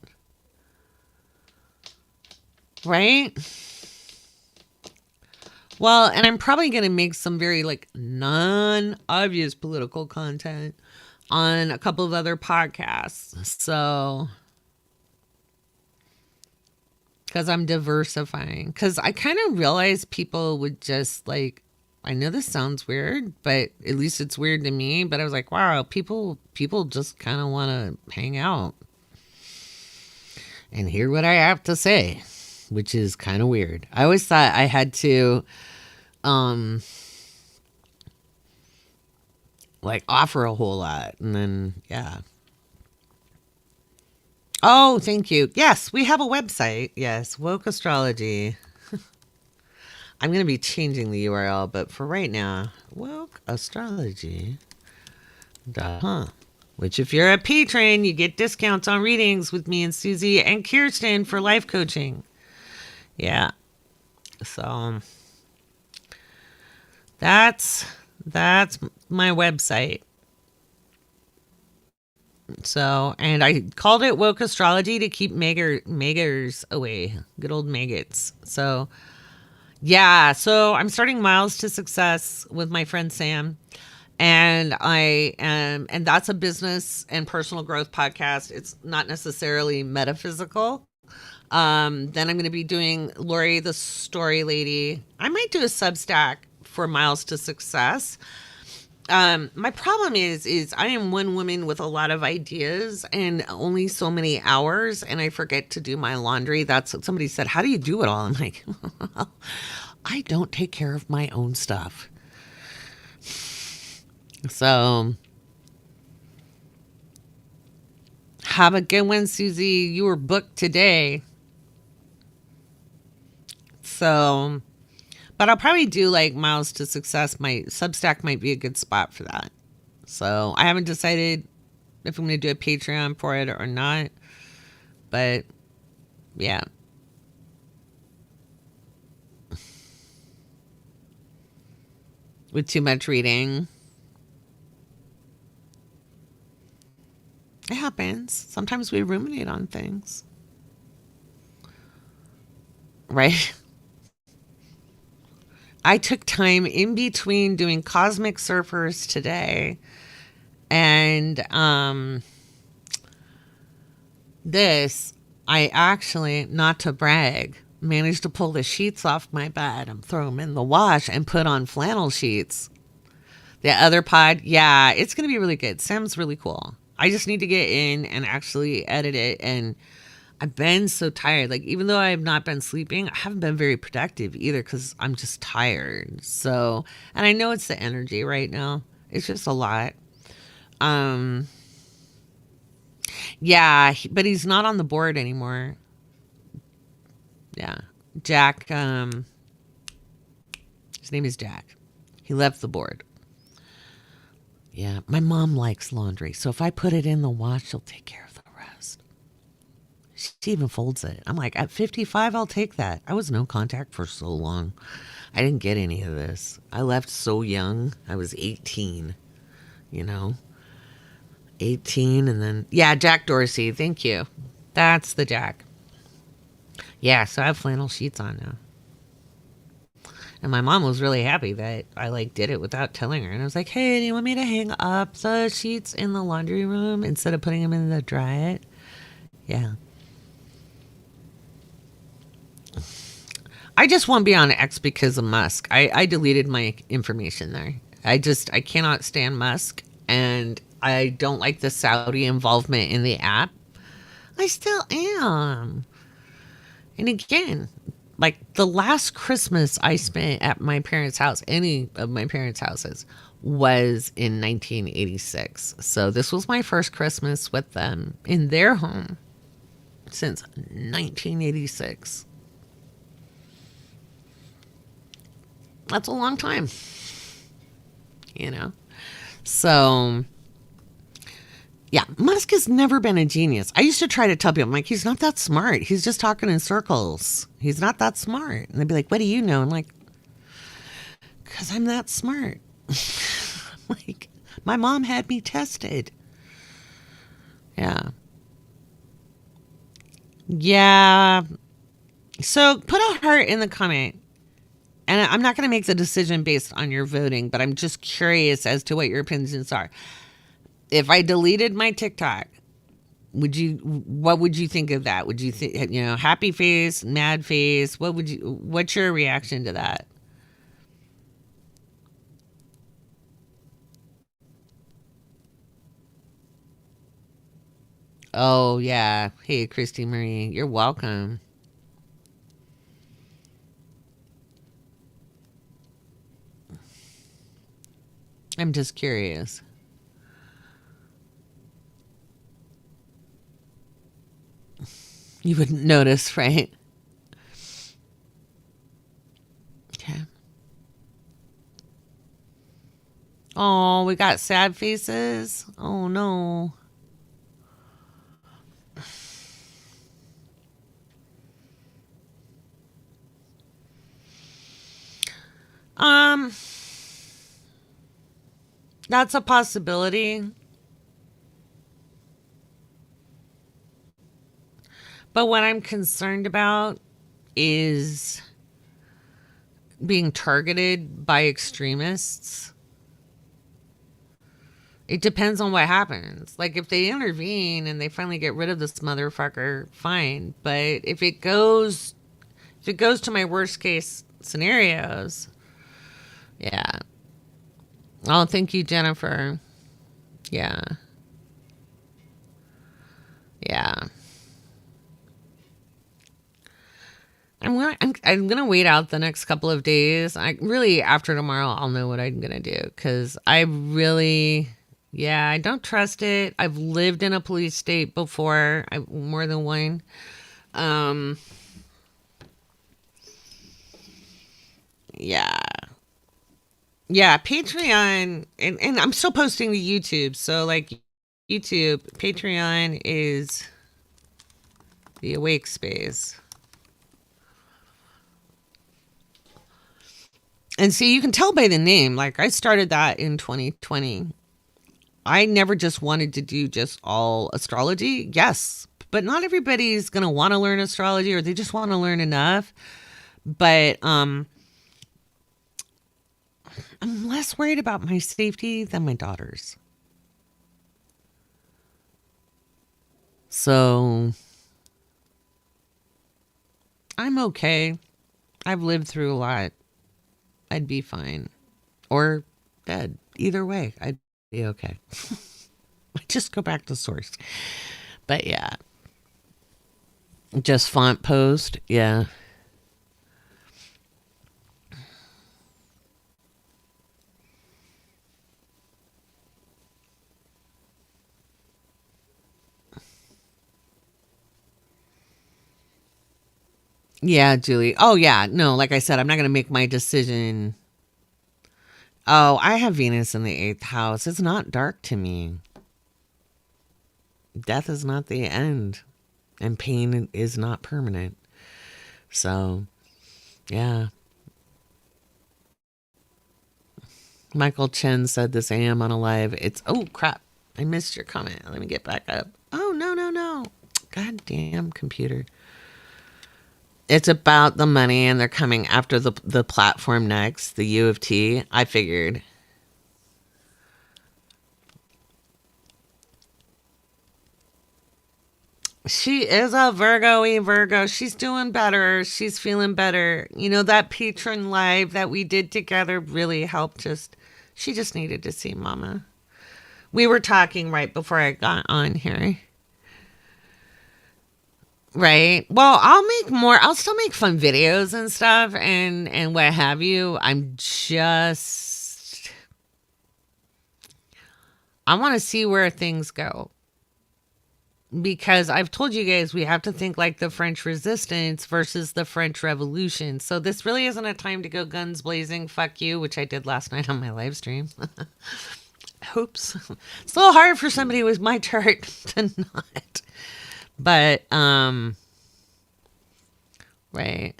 Right? Well, and I'm probably going to make some very, non-obvious political content on a couple of other podcasts. So, because I'm diversifying. Because I kind of realized people would just I know this sounds weird, but at least it's weird to me. But I was like, wow, people just kind of want to hang out and hear what I have to say, which is kind of weird. I always thought I had to, offer a whole lot, and then yeah. Oh, thank you. Yes, we have a website. Yes, Woke Astrology. I'm going to be changing the URL, but for right now, wokeastrology.com. Which, if you're a patron, you get discounts on readings with me and Susie and Kirsten for life coaching. Yeah. So that's my website. So, and I called it Woke Astrology to keep maggers away. Good old maggots. So, yeah. So I'm starting Miles to Success with my friend Sam. And and that's a business and personal growth podcast. It's not necessarily metaphysical. Then I'm going to be doing Lori, the Story Lady. I might do a Substack for Miles to Success. My problem is I am one woman with a lot of ideas and only so many hours, and I forget to do my laundry. That's what somebody said. How do you do it all? I'm like, I don't take care of my own stuff. So, have a good one, Susie. You were booked today. So, but I'll probably do Miles to Success. My Substack might be a good spot for that. So, I haven't decided if I'm going to do a Patreon for it or not. But, yeah. With too much reading. It happens. Sometimes we ruminate on things. Right? I took time in between doing Cosmic Surfers today and this. I actually, not to brag, managed to pull the sheets off my bed and throw them in the wash and put on flannel sheets. The other pod, yeah, it's going to be really good. Sam's really cool. I just need to get in and actually edit it. And I've been so tired. Like, even though I have not been sleeping, I haven't been very productive either because I'm just tired. So, and I know it's the energy right now. It's just a lot. Um, yeah, but he's not on the board anymore. Yeah. Jack, his name is Jack. He left the board. Yeah. My mom likes laundry. So if I put it in the wash, she'll take care of the rest. She even folds it. I'm like, at 55, I'll take that. I was no contact for so long. I didn't get any of this. I left so young. I was 18, you know, 18. And then, yeah, Jack Dorsey. Thank you. That's the Jack. Yeah, so I have flannel sheets on now. And my mom was really happy that I like did it without telling her. And I was like, "Hey, do you want me to hang up the sheets in the laundry room instead of putting them in the dry it?" Yeah. I just won't be on X because of Musk. I deleted my information there. I cannot stand Musk, and I don't like the Saudi involvement in the app. I still am. And again, like the last Christmas I spent at my parents' house, any of my parents' houses, was in 1986. So this was my first Christmas with them in their home since 1986. That's a long time, you know? So, yeah, Musk has never been a genius. I used to try to tell people, I'm like, he's not that smart. He's just talking in circles. He's not that smart. And they'd be like, what do you know? I'm like, because I'm that smart. Like, my mom had me tested. Yeah. Yeah. So put a heart in the comment. And I'm not going to make the decision based on your voting, but I'm just curious as to what your opinions are. If I deleted my TikTok, what would you think of that? Would you think, happy face, mad face? What's your reaction to that? Oh, yeah. Hey, Christy Marie, you're welcome. I'm just curious. You wouldn't notice, right? Okay. Oh, we got sad faces. Oh, no. Um, that's a possibility. But what I'm concerned about is being targeted by extremists. It depends on what happens. Like, if they intervene and they finally get rid of this motherfucker, fine. But if it goes to my worst case scenarios, yeah. Oh, thank you, Jennifer. Yeah. Yeah. I'm gonna wait out the next couple of days. I really, after tomorrow, I'll know what I'm gonna do because I really, yeah, I don't trust it. I've lived in a police state before, more than one. Um, yeah, yeah, Patreon, and I'm still posting to YouTube. So like, YouTube, Patreon is the awake space. And see, you can tell by the name. Like, I started that in 2020. I never just wanted to do just all astrology. Yes, but not everybody's going to want to learn astrology, or they just want to learn enough. But I'm less worried about my safety than my daughter's. So I'm okay. I've lived through a lot. I'd be fine. Or dead. Either way, I'd be okay. Just go back to source. But yeah, just font post. Yeah. Yeah, Julie. Oh, yeah. No, like I said, I'm not going to make my decision. Oh, I have Venus in the eighth house. It's not dark to me. Death is not the end, and pain is not permanent. So, yeah. Michael Chen said this AM on a live. It's, oh, crap. I missed your comment. Let me get back up. Oh, no, no, no. God damn computer. It's about the money, and they're coming after the platform next, the U of T. I figured. She is a Virgo-y Virgo. She's doing better. She's feeling better. You know, that Patron live that we did together really helped. She just needed to see Mama. We were talking right before I got on here. Right. Well, I'll still make fun videos and stuff and what have you. I want to see where things go. Because I've told you guys we have to think like the French Resistance versus the French Revolution. So this really isn't a time to go guns blazing, fuck you, which I did last night on my live stream. Oops. It's a little hard for somebody with my chart to not. But right.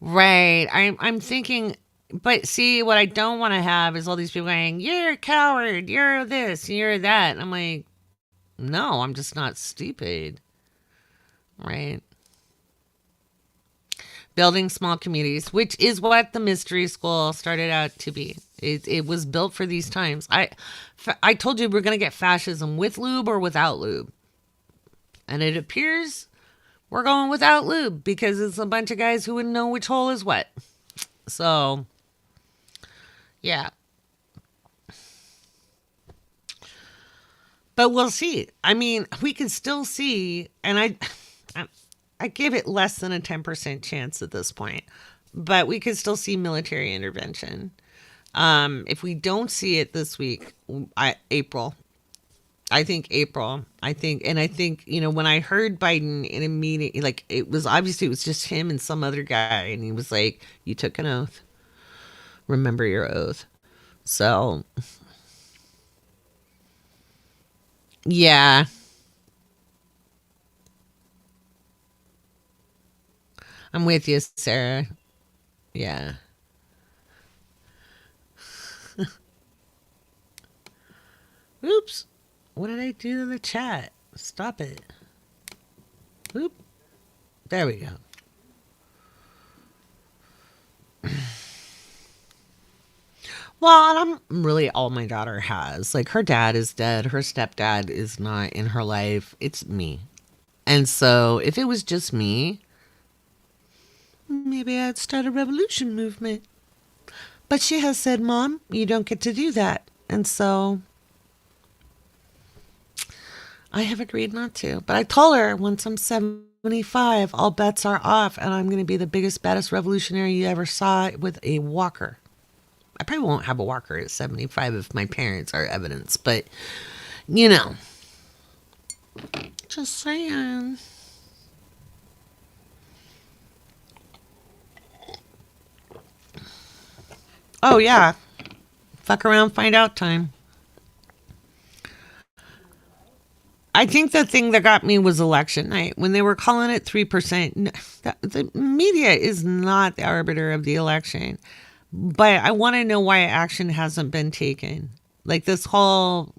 Right. I'm thinking, but see, what I don't want to have is all these people going, "You're a coward, you're this, you're that." And I'm like, no, I'm just not stupid. Right. Building small communities, which is what the mystery school started out to be. It was built for these times. I told you we're going to get fascism with lube or without lube. And it appears we're going without lube because it's a bunch of guys who wouldn't know which hole is what. So, yeah. But we'll see. I mean, we can still see, and I give it less than a 10% chance at this point, but we could still see military intervention. If we don't see it this week, April. I think April. I think, when I heard Biden in a meeting, like it was just him and some other guy, and he was like, "You took an oath. Remember your oath." So, yeah, I'm with you, Sarah. Yeah. Oops. What did I do to the chat? Stop it. Oop. There we go. Well, and I'm really all my daughter has. Like, her dad is dead. Her stepdad is not in her life. It's me. And so, if it was just me, maybe I'd start a revolution movement. But she has said, "Mom, you don't get to do that." And so, I have agreed not to. But I told her once I'm 75, all bets are off, and I'm going to be the biggest, baddest revolutionary you ever saw with a walker. I probably won't have a walker at 75 if my parents are evidence, but you know, just saying. Oh, yeah. Fuck around, find out time. I think the thing that got me was election night when they were calling it 3%. The media is not the arbiter of the election, but I want to know why action hasn't been taken. Like this whole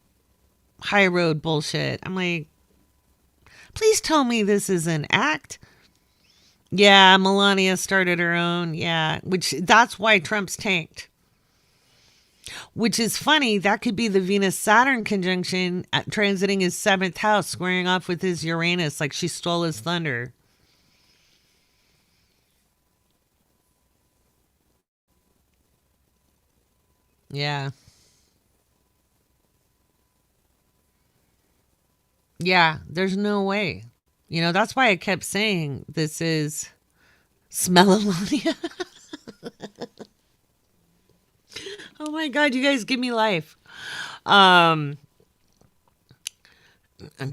high road bullshit. I'm like, please tell me this is an act. Yeah, Melania started her own. Yeah, which that's why Trump's tanked. Which is funny. That could be the Venus Saturn conjunction transiting his seventh house, squaring off with his Uranus, like she stole his thunder. Yeah. Yeah, there's no way. That's why I kept saying this is Smellolonia. Oh my God, you guys give me life. Um,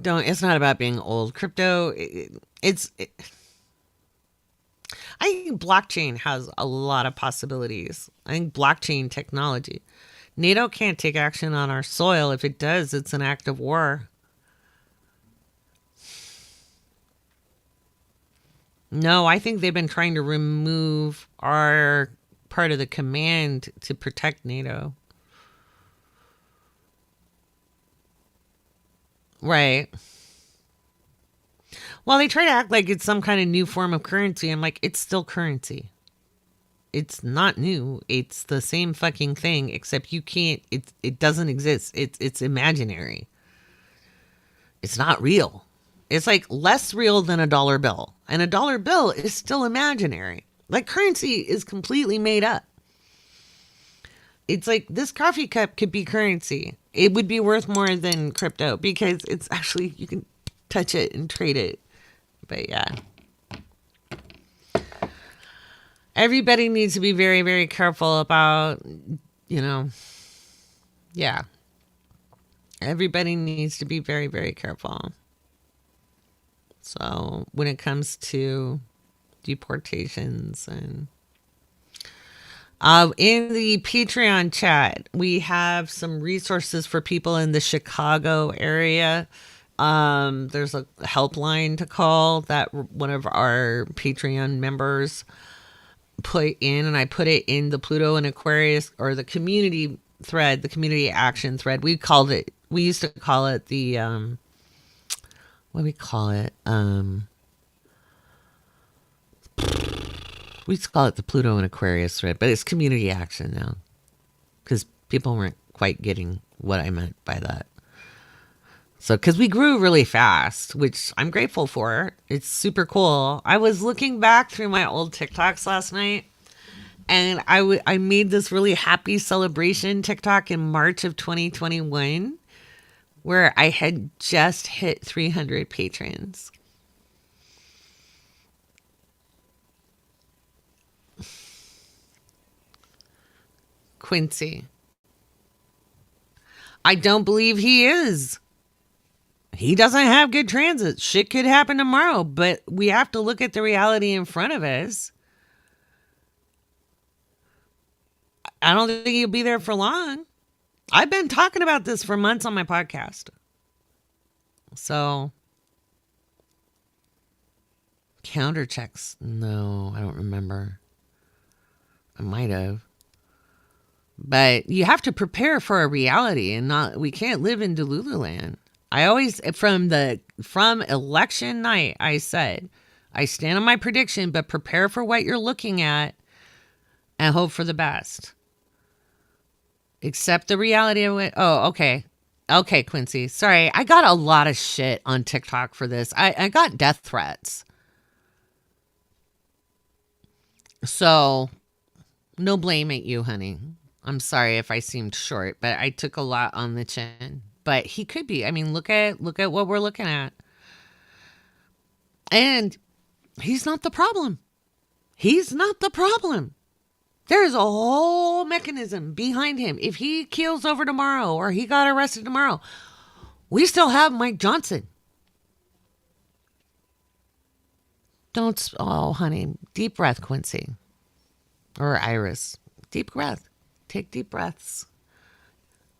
don't. It's not about being old. Crypto. I think blockchain has a lot of possibilities. I think blockchain technology. NATO can't take action on our soil. If it does, it's an act of war. No, I think they've been trying to remove our part of the command to protect NATO. Right. Well, they try to act like it's some kind of new form of currency. I'm like, it's still currency. It's not new. It's the same fucking thing, except you can't. It doesn't exist. It's imaginary. It's not real. It's like less real than a dollar bill, and a dollar bill is still imaginary. Like currency is completely made up. It's like this coffee cup could be currency. It would be worth more than crypto because it's actually you can touch it and trade it. But yeah. Everybody needs to be very, very careful about, yeah. Everybody needs to be very, very careful. So when it comes to deportations and in the Patreon chat, we have some resources for people in the Chicago area. There's a helpline to call that one of our Patreon members put in, and I put it in the Pluto and Aquarius, or the community thread, the community action thread. We used to call it the, what do we call it? We used to call it the Pluto and Aquarius thread, but it's community action now because people weren't quite getting what I meant by that. So, because we grew really fast, which I'm grateful for. It's super cool. I was looking back through my old TikToks last night, and I made this really happy celebration TikTok in March of 2021 where I had just hit 300 patrons. Quincy. I don't believe he is. He doesn't have good transit. Shit could happen tomorrow, but we have to look at the reality in front of us. I don't think he'll be there for long. I've been talking about this for months on my podcast. So, counter checks. No, I don't remember. I might have. But you have to prepare for a reality, and we can't live in Delulu land. I always, from election night, I said, I stand on my prediction, but prepare for what you're looking at and hope for the best. Accept the reality of it. Oh, okay. Okay, Quincy. Sorry, I got a lot of shit on TikTok for this. I got death threats. So, no blame at you, honey. I'm sorry if I seemed short, but I took a lot on the chin. But he could be. I mean, look at what we're looking at. And he's not the problem. He's not the problem. There's a whole mechanism behind him. If he keels over tomorrow or he got arrested tomorrow, we still have Mike Johnson. Oh, honey, deep breath, Quincy. Or Iris. Deep breath. Take deep breaths.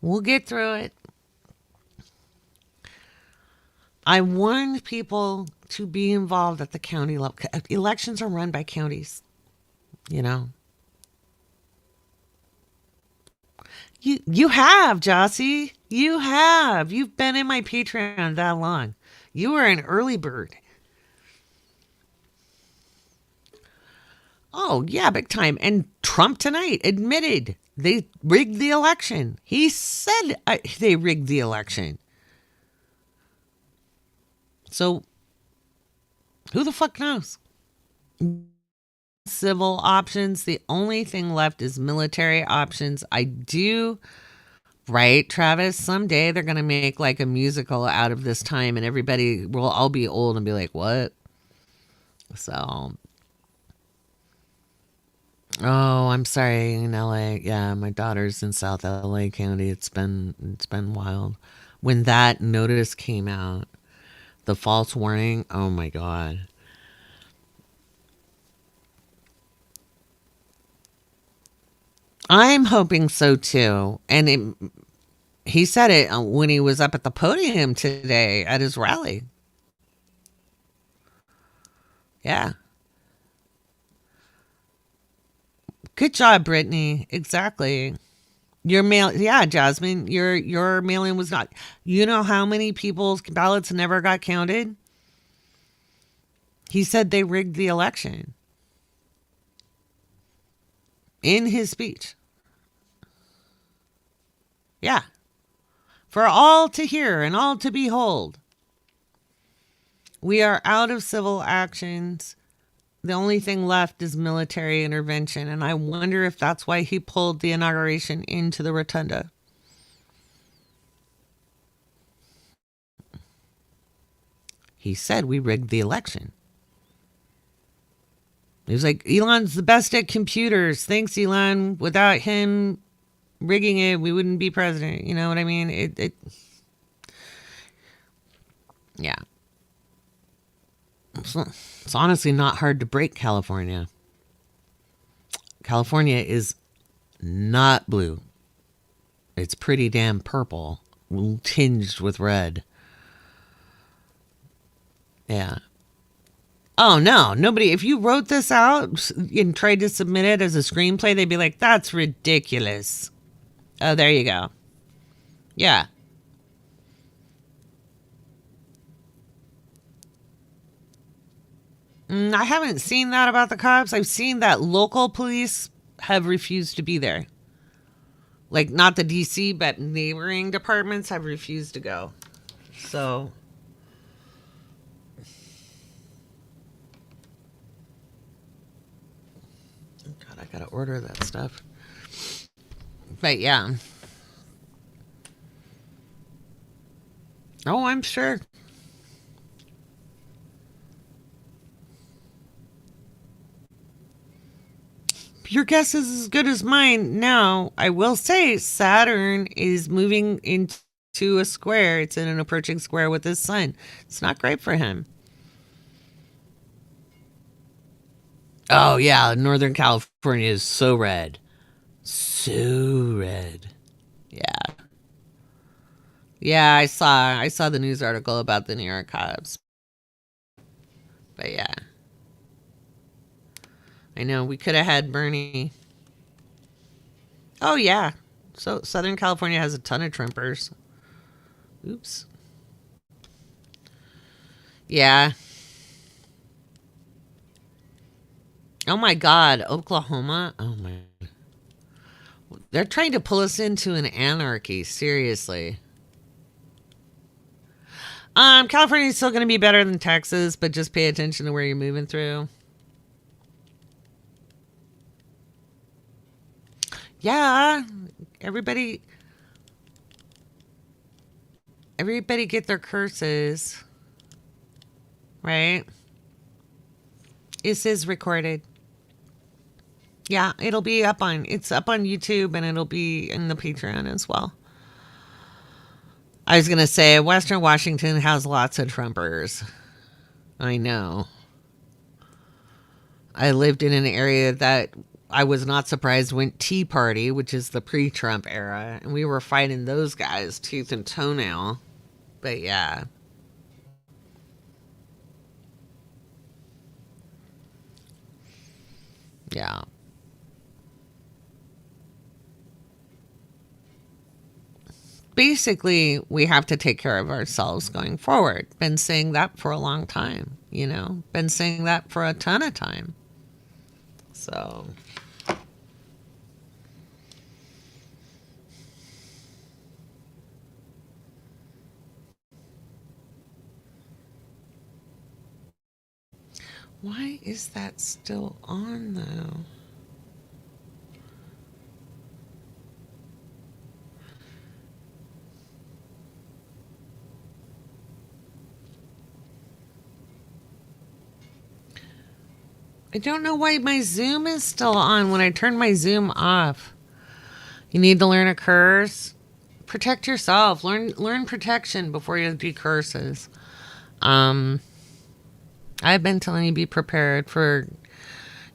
We'll get through it. I warned people to be involved at the county level. Elections are run by counties, You have, Jossie. You have. You've been in my Patreon that long. You were an early bird. Oh, yeah, big time. And Trump tonight admitted they rigged the election. He said they rigged the election. So, who the fuck knows? Civil options. The only thing left is military options. I do Right, Travis? Someday they're going to make like a musical out of this time and everybody will all be old and be like, what? So, oh, I'm sorry in LA. Yeah, my daughter's in South LA County. It's been wild. When that notice came out, the false warning, oh my God. I'm hoping so too. He said it when he was up at the podium today at his rally. Yeah. Good job, Brittany. Exactly. Your mail, yeah, Jasmine, your mailing was not. You know how many people's ballots never got counted? He said they rigged the election in his speech. Yeah, for all to hear and all to behold. We are out of civil actions. The only thing left is military intervention, and I wonder if that's why he pulled the inauguration into the rotunda. He said we rigged the election. He was like, Elon's the best at computers. Thanks, Elon. Without him rigging it, we wouldn't be president. You know what I mean? Yeah. It's honestly not hard to break California. California is not blue. It's pretty damn purple, tinged with red. Yeah. Oh no, nobody. If you wrote this out and tried to submit it as a screenplay, they'd be like, "That's ridiculous." Oh, there you go. Yeah. I haven't seen that about the cops. I've seen that local police have refused to be there. Like, not the DC, but neighboring departments have refused to go. So, God, I gotta order that stuff. But yeah. Oh, I'm sure. Your guess is as good as mine. Now, I will say Saturn is moving into a square. It's in an approaching square with his sun. It's not great for him. Oh, yeah. Northern California is so red. So red. Yeah. Yeah, I saw the news article about the New York cops. But yeah. I know we could have had Bernie. Oh yeah. So Southern California has a ton of Trumpers. Oops. Yeah. Oh my God, Oklahoma. Oh my. They're trying to pull us into an anarchy. Seriously. California is still going to be better than Texas, but just pay attention to where you're moving through. Yeah, everybody, everybody get their curses, right? This is recorded. Yeah, it's up on YouTube and it'll be in the Patreon as well. I was gonna say Western Washington has lots of Trumpers. I know. I lived in an area that I was not surprised went Tea Party, which is the pre-Trump era, and we were fighting those guys tooth and toenail. But yeah. Yeah. Basically, we have to take care of ourselves going forward. Been saying that for a long time, you know? Been saying that for a ton of time. So, why is that still on though? I don't know why my Zoom is still on when I turned my Zoom off. You need to learn a curse. Protect yourself. Learn protection before you do curses. Um, I've been telling you be prepared for.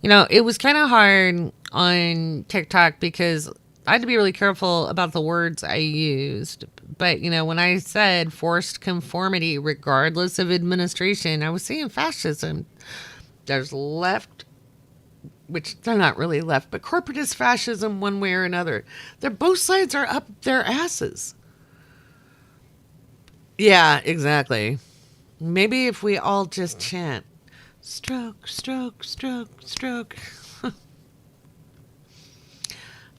It was kind of hard on TikTok because I had to be really careful about the words I used. But when I said forced conformity, regardless of administration, I was saying fascism. There's left, which they're not really left, but corporatist fascism one way or another. They're both sides are up their asses. Yeah, exactly. Maybe if we all just chant stroke, stroke, stroke, stroke.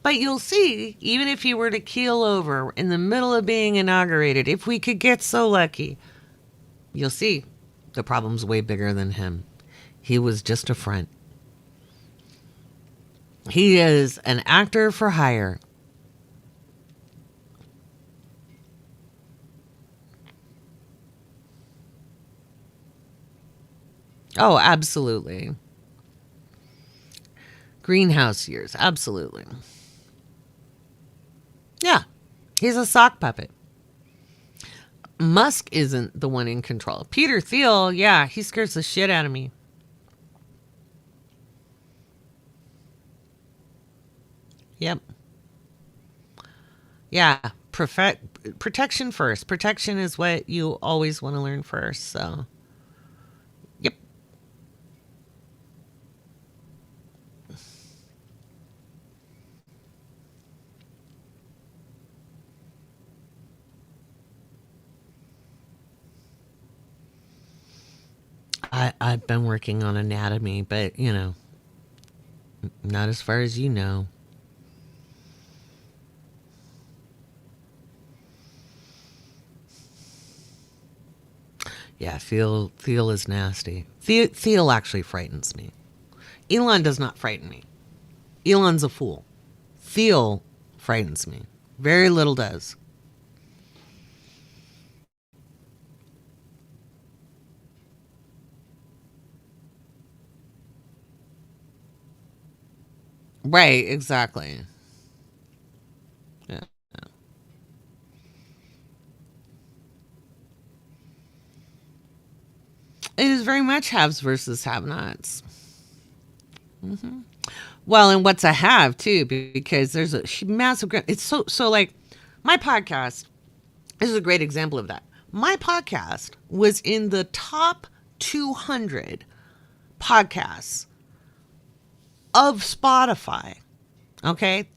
But you'll see, even if he were to keel over in the middle of being inaugurated, if we could get so lucky, you'll see the problem's way bigger than him. He was just a front. He is an actor for hire. Oh, absolutely. Greenhouse years, absolutely. Yeah, he's a sock puppet. Musk isn't the one in control. Peter Thiel, yeah, he scares the shit out of me. Yep. Yeah, protection first. Protection is what you always want to learn first. So, yep. I've been working on anatomy, but not as far as you know. Yeah, Thiel is nasty. Thiel actually frightens me. Elon does not frighten me. Elon's a fool. Thiel frightens me. Very little does. Right, exactly. Yeah. It is very much haves versus have-nots. Well, and what's a have too, because there's a massive. It's so like my podcast. This is a great example of that. My podcast was in the top 200 podcasts of Spotify. Okay,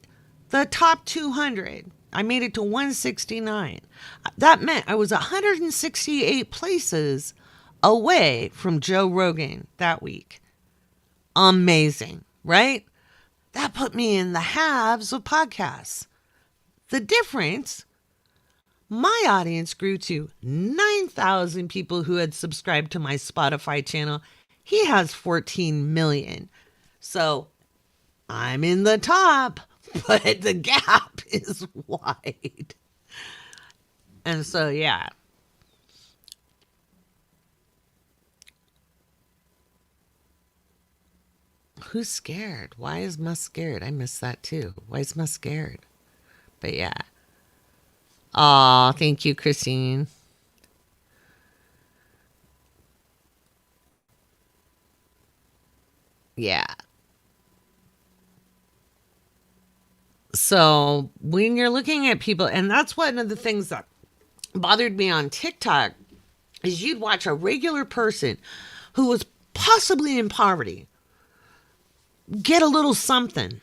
the top 200. I made it to 169. That meant I was 168 places away from Joe Rogan that week. Amazing, right? That put me in the halves of podcasts. The difference, my audience grew to 9,000 people who had subscribed to my Spotify channel. He has 14 million. So I'm in the top, but the gap is wide. And so, yeah. Who's scared? Why is Musk scared? I missed that too. Why is Musk scared? But yeah. Aw, thank you, Christine. Yeah. So when you're looking at people, and that's one of the things that bothered me on TikTok, is you'd watch a regular person who was possibly in poverty get a little something.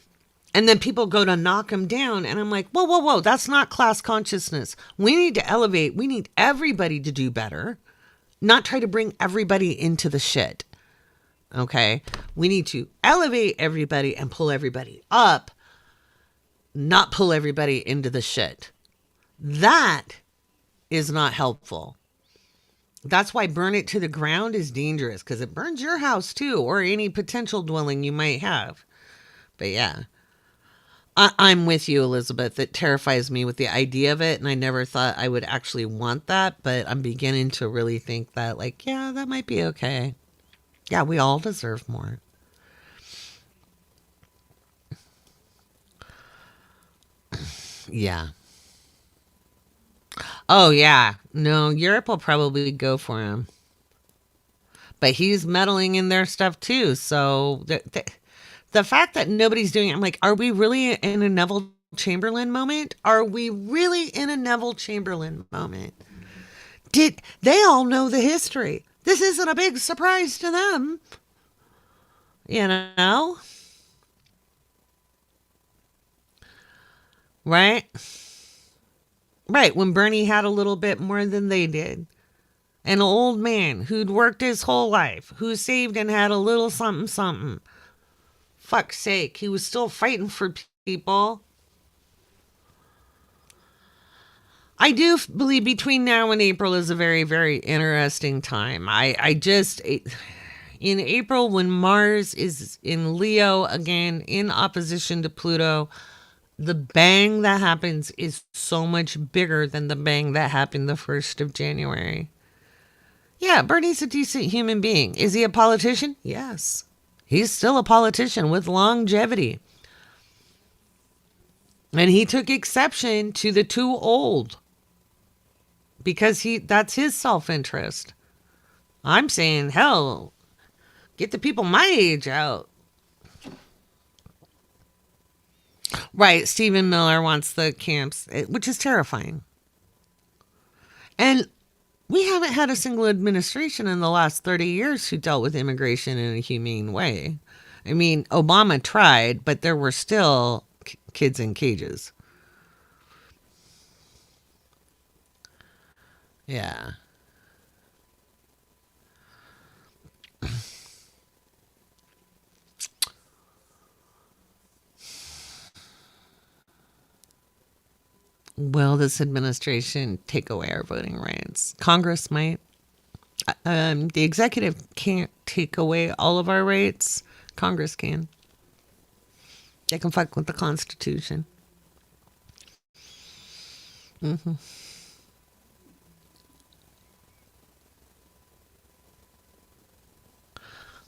And then people go to knock them down. And I'm like, whoa, whoa, whoa. That's not class consciousness. We need to elevate. We need everybody to do better, not try to bring everybody into the shit. Okay. We need to elevate everybody and pull everybody up, not pull everybody into the shit. That is not helpful. That's why burn it to the ground is dangerous, because it burns your house too, or any potential dwelling you might have. But yeah, I'm with you, Elizabeth. It terrifies me with the idea of it, and I never thought I would actually want that, but I'm beginning to really think that, like, yeah, that might be okay. Yeah, we all deserve more. Yeah. Oh, yeah. No, Europe will probably go for him. But he's meddling in their stuff too. So the fact that nobody's doing it, I'm like, are we really in a Neville Chamberlain moment? Are we really in a Neville Chamberlain moment? Did they all know the history? This isn't a big surprise to them, you know? Right? Right. When Bernie had a little bit more than they did. An old man who'd worked his whole life, who saved and had a little something something. Fuck's sake, he was still fighting for people. I do believe between now and April is a very, very interesting time. I just, in April, when Mars is in Leo again in opposition to Pluto, the bang that happens is so much bigger than the bang that happened the 1st of January. Yeah, Bernie's a decent human being. Is he a politician? Yes. He's still a politician with longevity. And he took exception to the too old because that's his self-interest. I'm saying, hell, get the people my age out. Right, Stephen Miller wants the camps, which is terrifying. And we haven't had a single administration in the last 30 years who dealt with immigration in a humane way. I mean, Obama tried, but there were still kids in cages. Yeah. Will this administration take away our voting rights? Congress might. The executive can't take away all of our rights. Congress can. They can fuck with the Constitution. Hmm.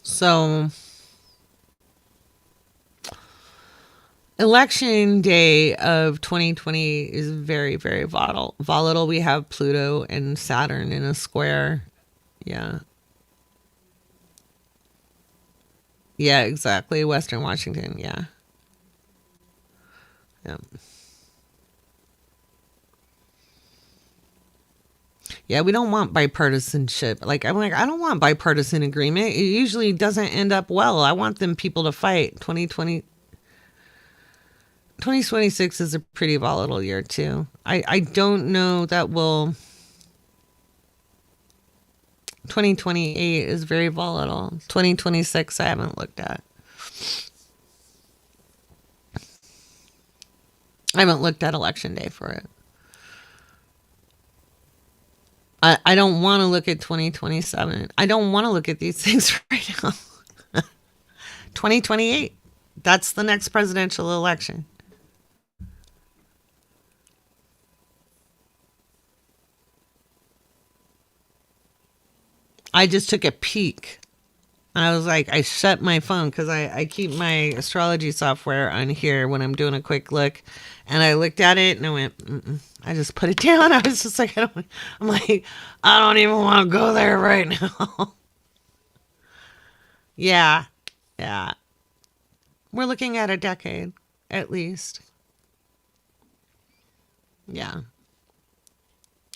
So, election day of 2020 is very, very volatile. We have Pluto and Saturn in a square. Yeah. Yeah, exactly. Western Washington. Yeah. Yeah. Yeah, we don't want bipartisanship. Like, I'm like, I don't want bipartisan agreement. It usually doesn't end up well. I want them people to fight. 2026 is a pretty volatile year, too. I don't know that will. 2028 is very volatile. 2026, I haven't looked at. I haven't looked at election day for it. I don't want to look at 2027. I don't want to look at these things right now. 2028. That's the next presidential election. I just took a peek. I was like, I shut my phone because I keep my astrology software on here when I'm doing a quick look. And I looked at it and I went, mm-mm. I just put it down. I was just like, I'm like, I don't even want to go there right now. Yeah. Yeah. We're looking at a decade at least. Yeah.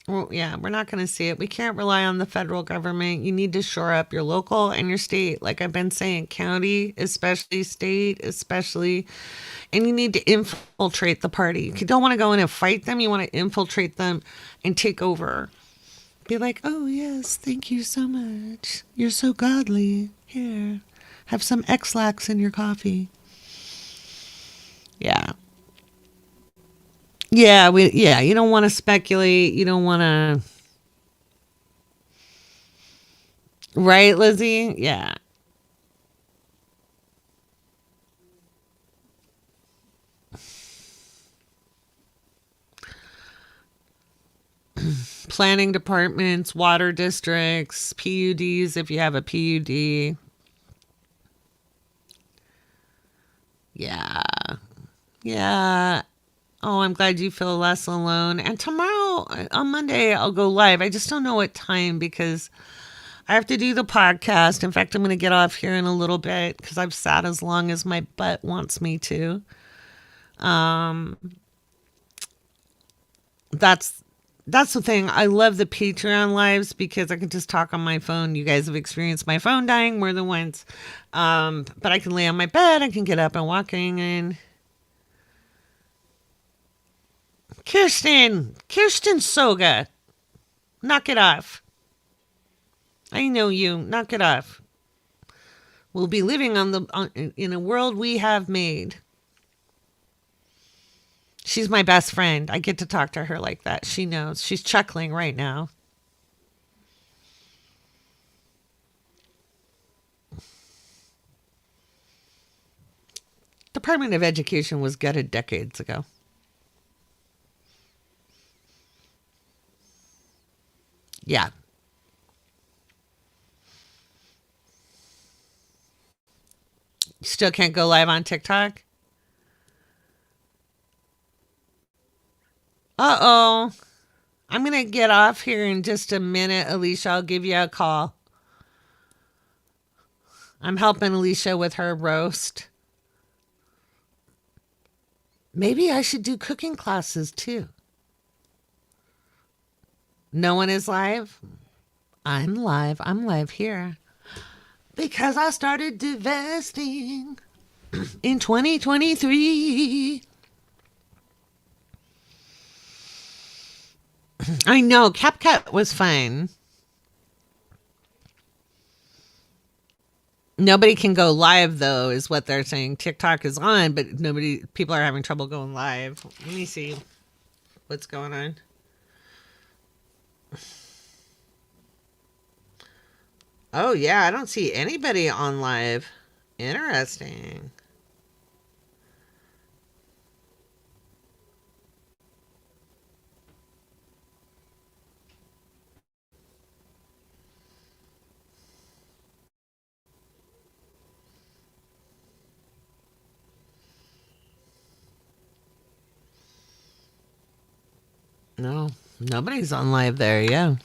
Well, yeah, we're not going to see it. We can't rely on the federal government. You need to shore up your local and your state. Like I've been saying, county, especially state, especially. And you need to infiltrate the party. You don't want to go in and fight them. You want to infiltrate them and take over. Be like, oh, yes, thank you so much. You're so godly. Here, have some X-Lax in your coffee. Yeah. Yeah, you don't want to speculate. You don't want to. Right, Lizzie? Yeah. Planning departments, water districts, PUDs if you have a PUD. Yeah. Yeah. Oh, I'm glad you feel less alone. And tomorrow, on Monday, I'll go live. I just don't know what time because I have to do the podcast. In fact, I'm going to get off here in a little bit because I've sat as long as my butt wants me to. Um, that's that's the thing. I love the Patreon lives because I can just talk on my phone. You guys have experienced my phone dying more than once. But I can lay on my bed. I can get up and walking. And Kirsten Soga, knock it off. I know you. Knock it off. We'll be living in a world we have made. She's my best friend. I get to talk to her like that. She knows. She's chuckling right now. Department of Education was gutted decades ago. Yeah. Still can't go live on TikTok? Uh-oh. I'm going to get off here in just a minute, Alicia. I'll give you a call. I'm helping Alicia with her roast. Maybe I should do cooking classes too. No one is live? I'm live. I'm live here. Because I started divesting in 2023. I know, CapCut was fun. Nobody can go live though, is what they're saying. TikTok is on, but people are having trouble going live. Let me see what's going on. Oh yeah, I don't see anybody on live. Interesting. No, nobody's on live there. Yeah.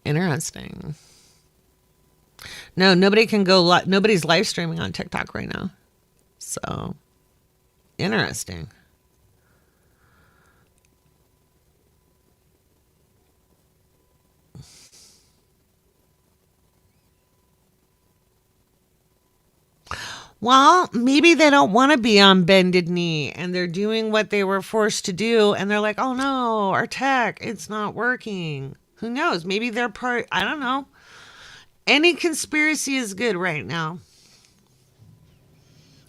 Interesting. No, nobody can go nobody's live streaming on TikTok right now. So, interesting. Well, maybe they don't want to be on bended knee and they're doing what they were forced to do and they're like, "Oh no, our tech, it's not working." Who knows? Maybe they're part, I don't know. Any conspiracy is good right now.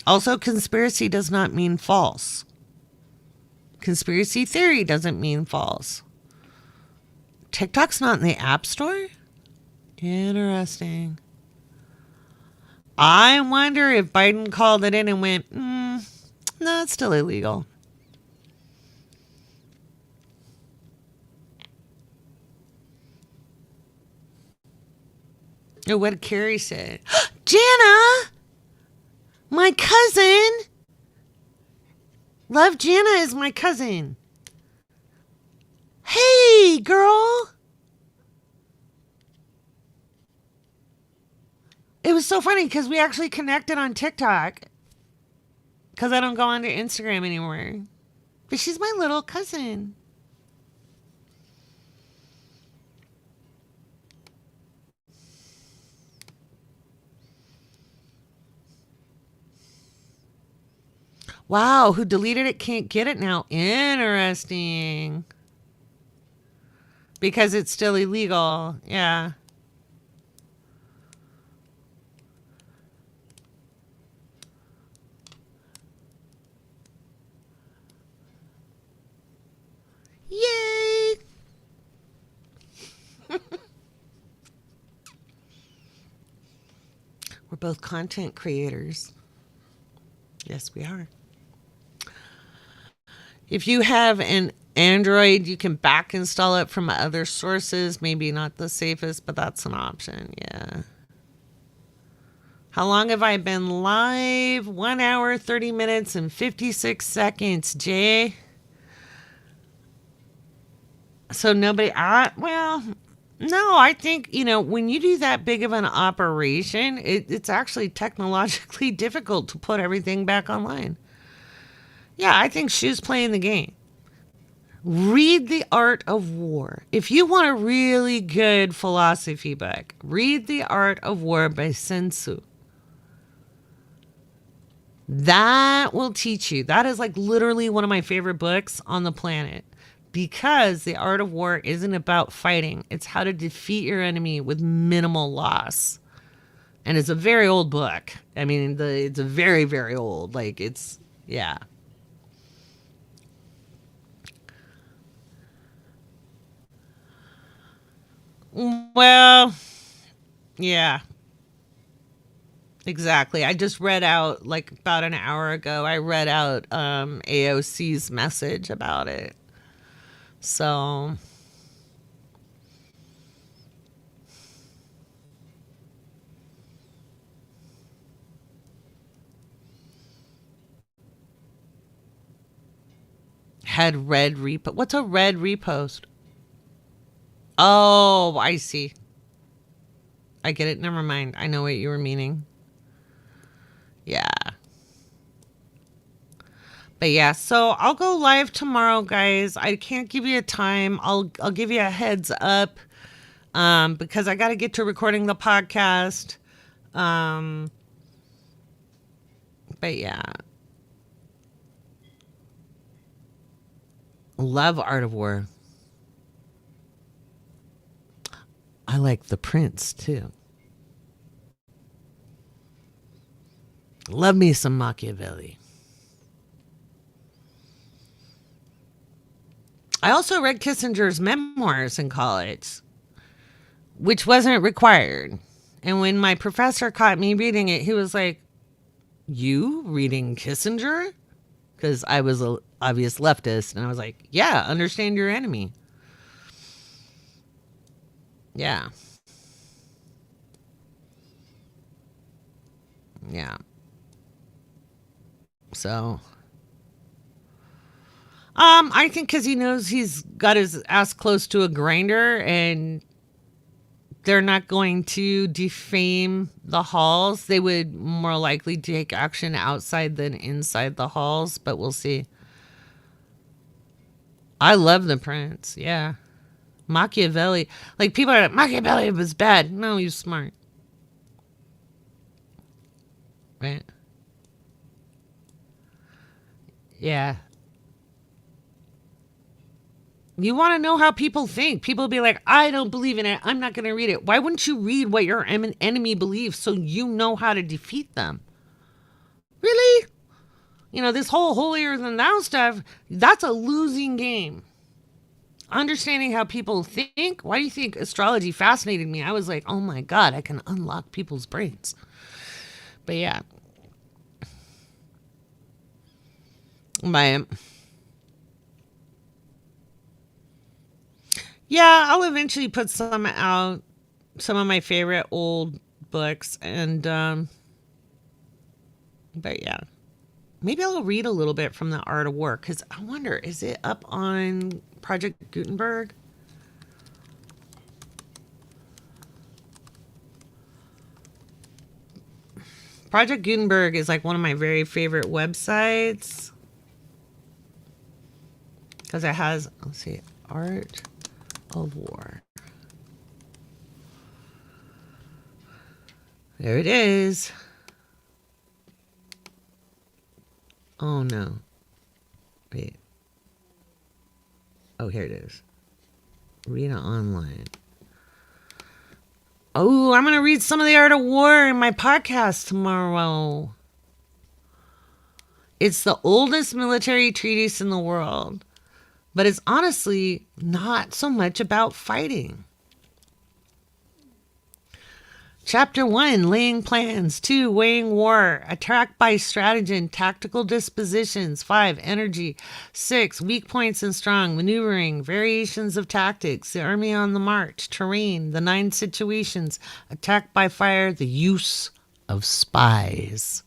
Also, conspiracy does not mean false. Conspiracy theory doesn't mean false. TikTok's not in the App Store? Interesting. I wonder if Biden called it in and went, no, it's still illegal. Or what Carrie said. Jana! My cousin! Love Jana is my cousin. Hey, girl! It was so funny because we actually connected on TikTok. Because I don't go onto Instagram anymore. But she's my little cousin. Wow, who deleted it can't get it now. Interesting. Because it's still illegal. Yeah. Yay! We're both content creators. Yes, we are. If you have an Android, you can back install it from other sources. Maybe not the safest, but that's an option. Yeah. How long have I been live? 1 hour, 30 minutes, and 56 seconds, Jay. So nobody, well, no, I think, when you do that big of an operation, it's actually technologically difficult to put everything back online. Yeah, I think she's playing the game. Read The Art of War. If you want a really good philosophy book, read The Art of War by Sun Tzu. That will teach you. That is like literally one of my favorite books on the planet. Because The Art of War isn't about fighting. It's how to defeat your enemy with minimal loss. And it's a very old book. I mean, it's a very, very old. Like, yeah. Well, yeah. Exactly. I just read out, like, about an hour ago, I read out AOC's message about it. So, had red repost. What's a red repost? Oh, I see. I get it. Never mind. I know what you were meaning. Yeah. But yeah, so I'll go live tomorrow, guys. I can't give you a time. I'll give you a heads up because I got to get to recording the podcast. But yeah. Love Art of War. I like The Prince too. Love me some Machiavelli. I also read Kissinger's memoirs in college, which wasn't required. And when my professor caught me reading it, he was like, "You reading Kissinger?" Because I was an obvious leftist. And I was like, "Yeah, understand your enemy." Yeah. Yeah. So, I think because he knows he's got his ass close to a grinder and they're not going to defame the halls. They would more likely take action outside than inside the halls, but we'll see. I love The Prince. Yeah. Machiavelli. Like, people are like, Machiavelli was bad. No, he's smart. Right? Yeah. You want to know how people think. People be like, I don't believe in it. I'm not going to read it. Why wouldn't you read what your enemy believes so you know how to defeat them? Really? This whole holier than thou stuff, that's a losing game. Understanding how people think. Why do you think astrology fascinated me? I was like, oh my God, I can unlock people's brains. But yeah. Yeah, I'll eventually put some out, some of my favorite old books, and but yeah, maybe I'll read a little bit from The Art of War because I wonder, is it up on Project Gutenberg? Project Gutenberg is like one of my very favorite websites because it has, let's see, Art of War. There it is. Oh no. Wait. Oh, here it is. Read it online. Oh, I'm going to read some of The Art of War in my podcast tomorrow. It's the oldest military treatise in the world, but it's honestly not so much about fighting. Chapter 1, laying plans. 2, weighing war. Attack by strategy and tactical dispositions. 5, energy. 6, weak points and strong. Maneuvering. Variations of tactics. The army on the march. Terrain. The 9 situations. Attack by fire. The use of spies.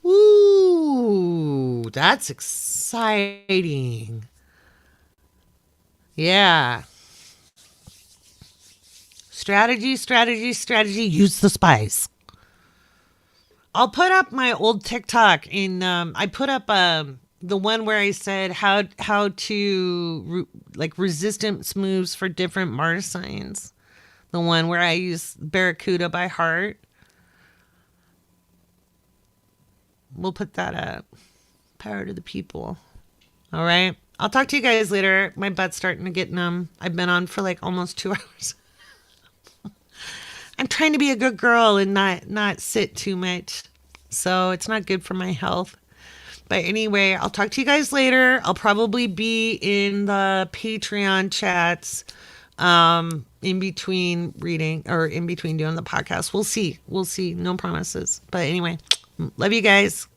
Ooh, that's exciting. Yeah. Strategy, strategy, strategy. Use the spies. I'll put up my old TikTok in. I put up the one where I said how to like resistance moves for different Mars signs. The one where I use Barracuda by heart. We'll put that up. Power to the people. All right. I'll talk to you guys later. My butt's starting to get numb. I've been on for like almost 2 hours. I'm trying to be a good girl and not sit too much. So it's not good for my health. But anyway, I'll talk to you guys later. I'll probably be in the Patreon chats in between reading or in between doing the podcast. We'll see. No promises. But anyway, love you guys.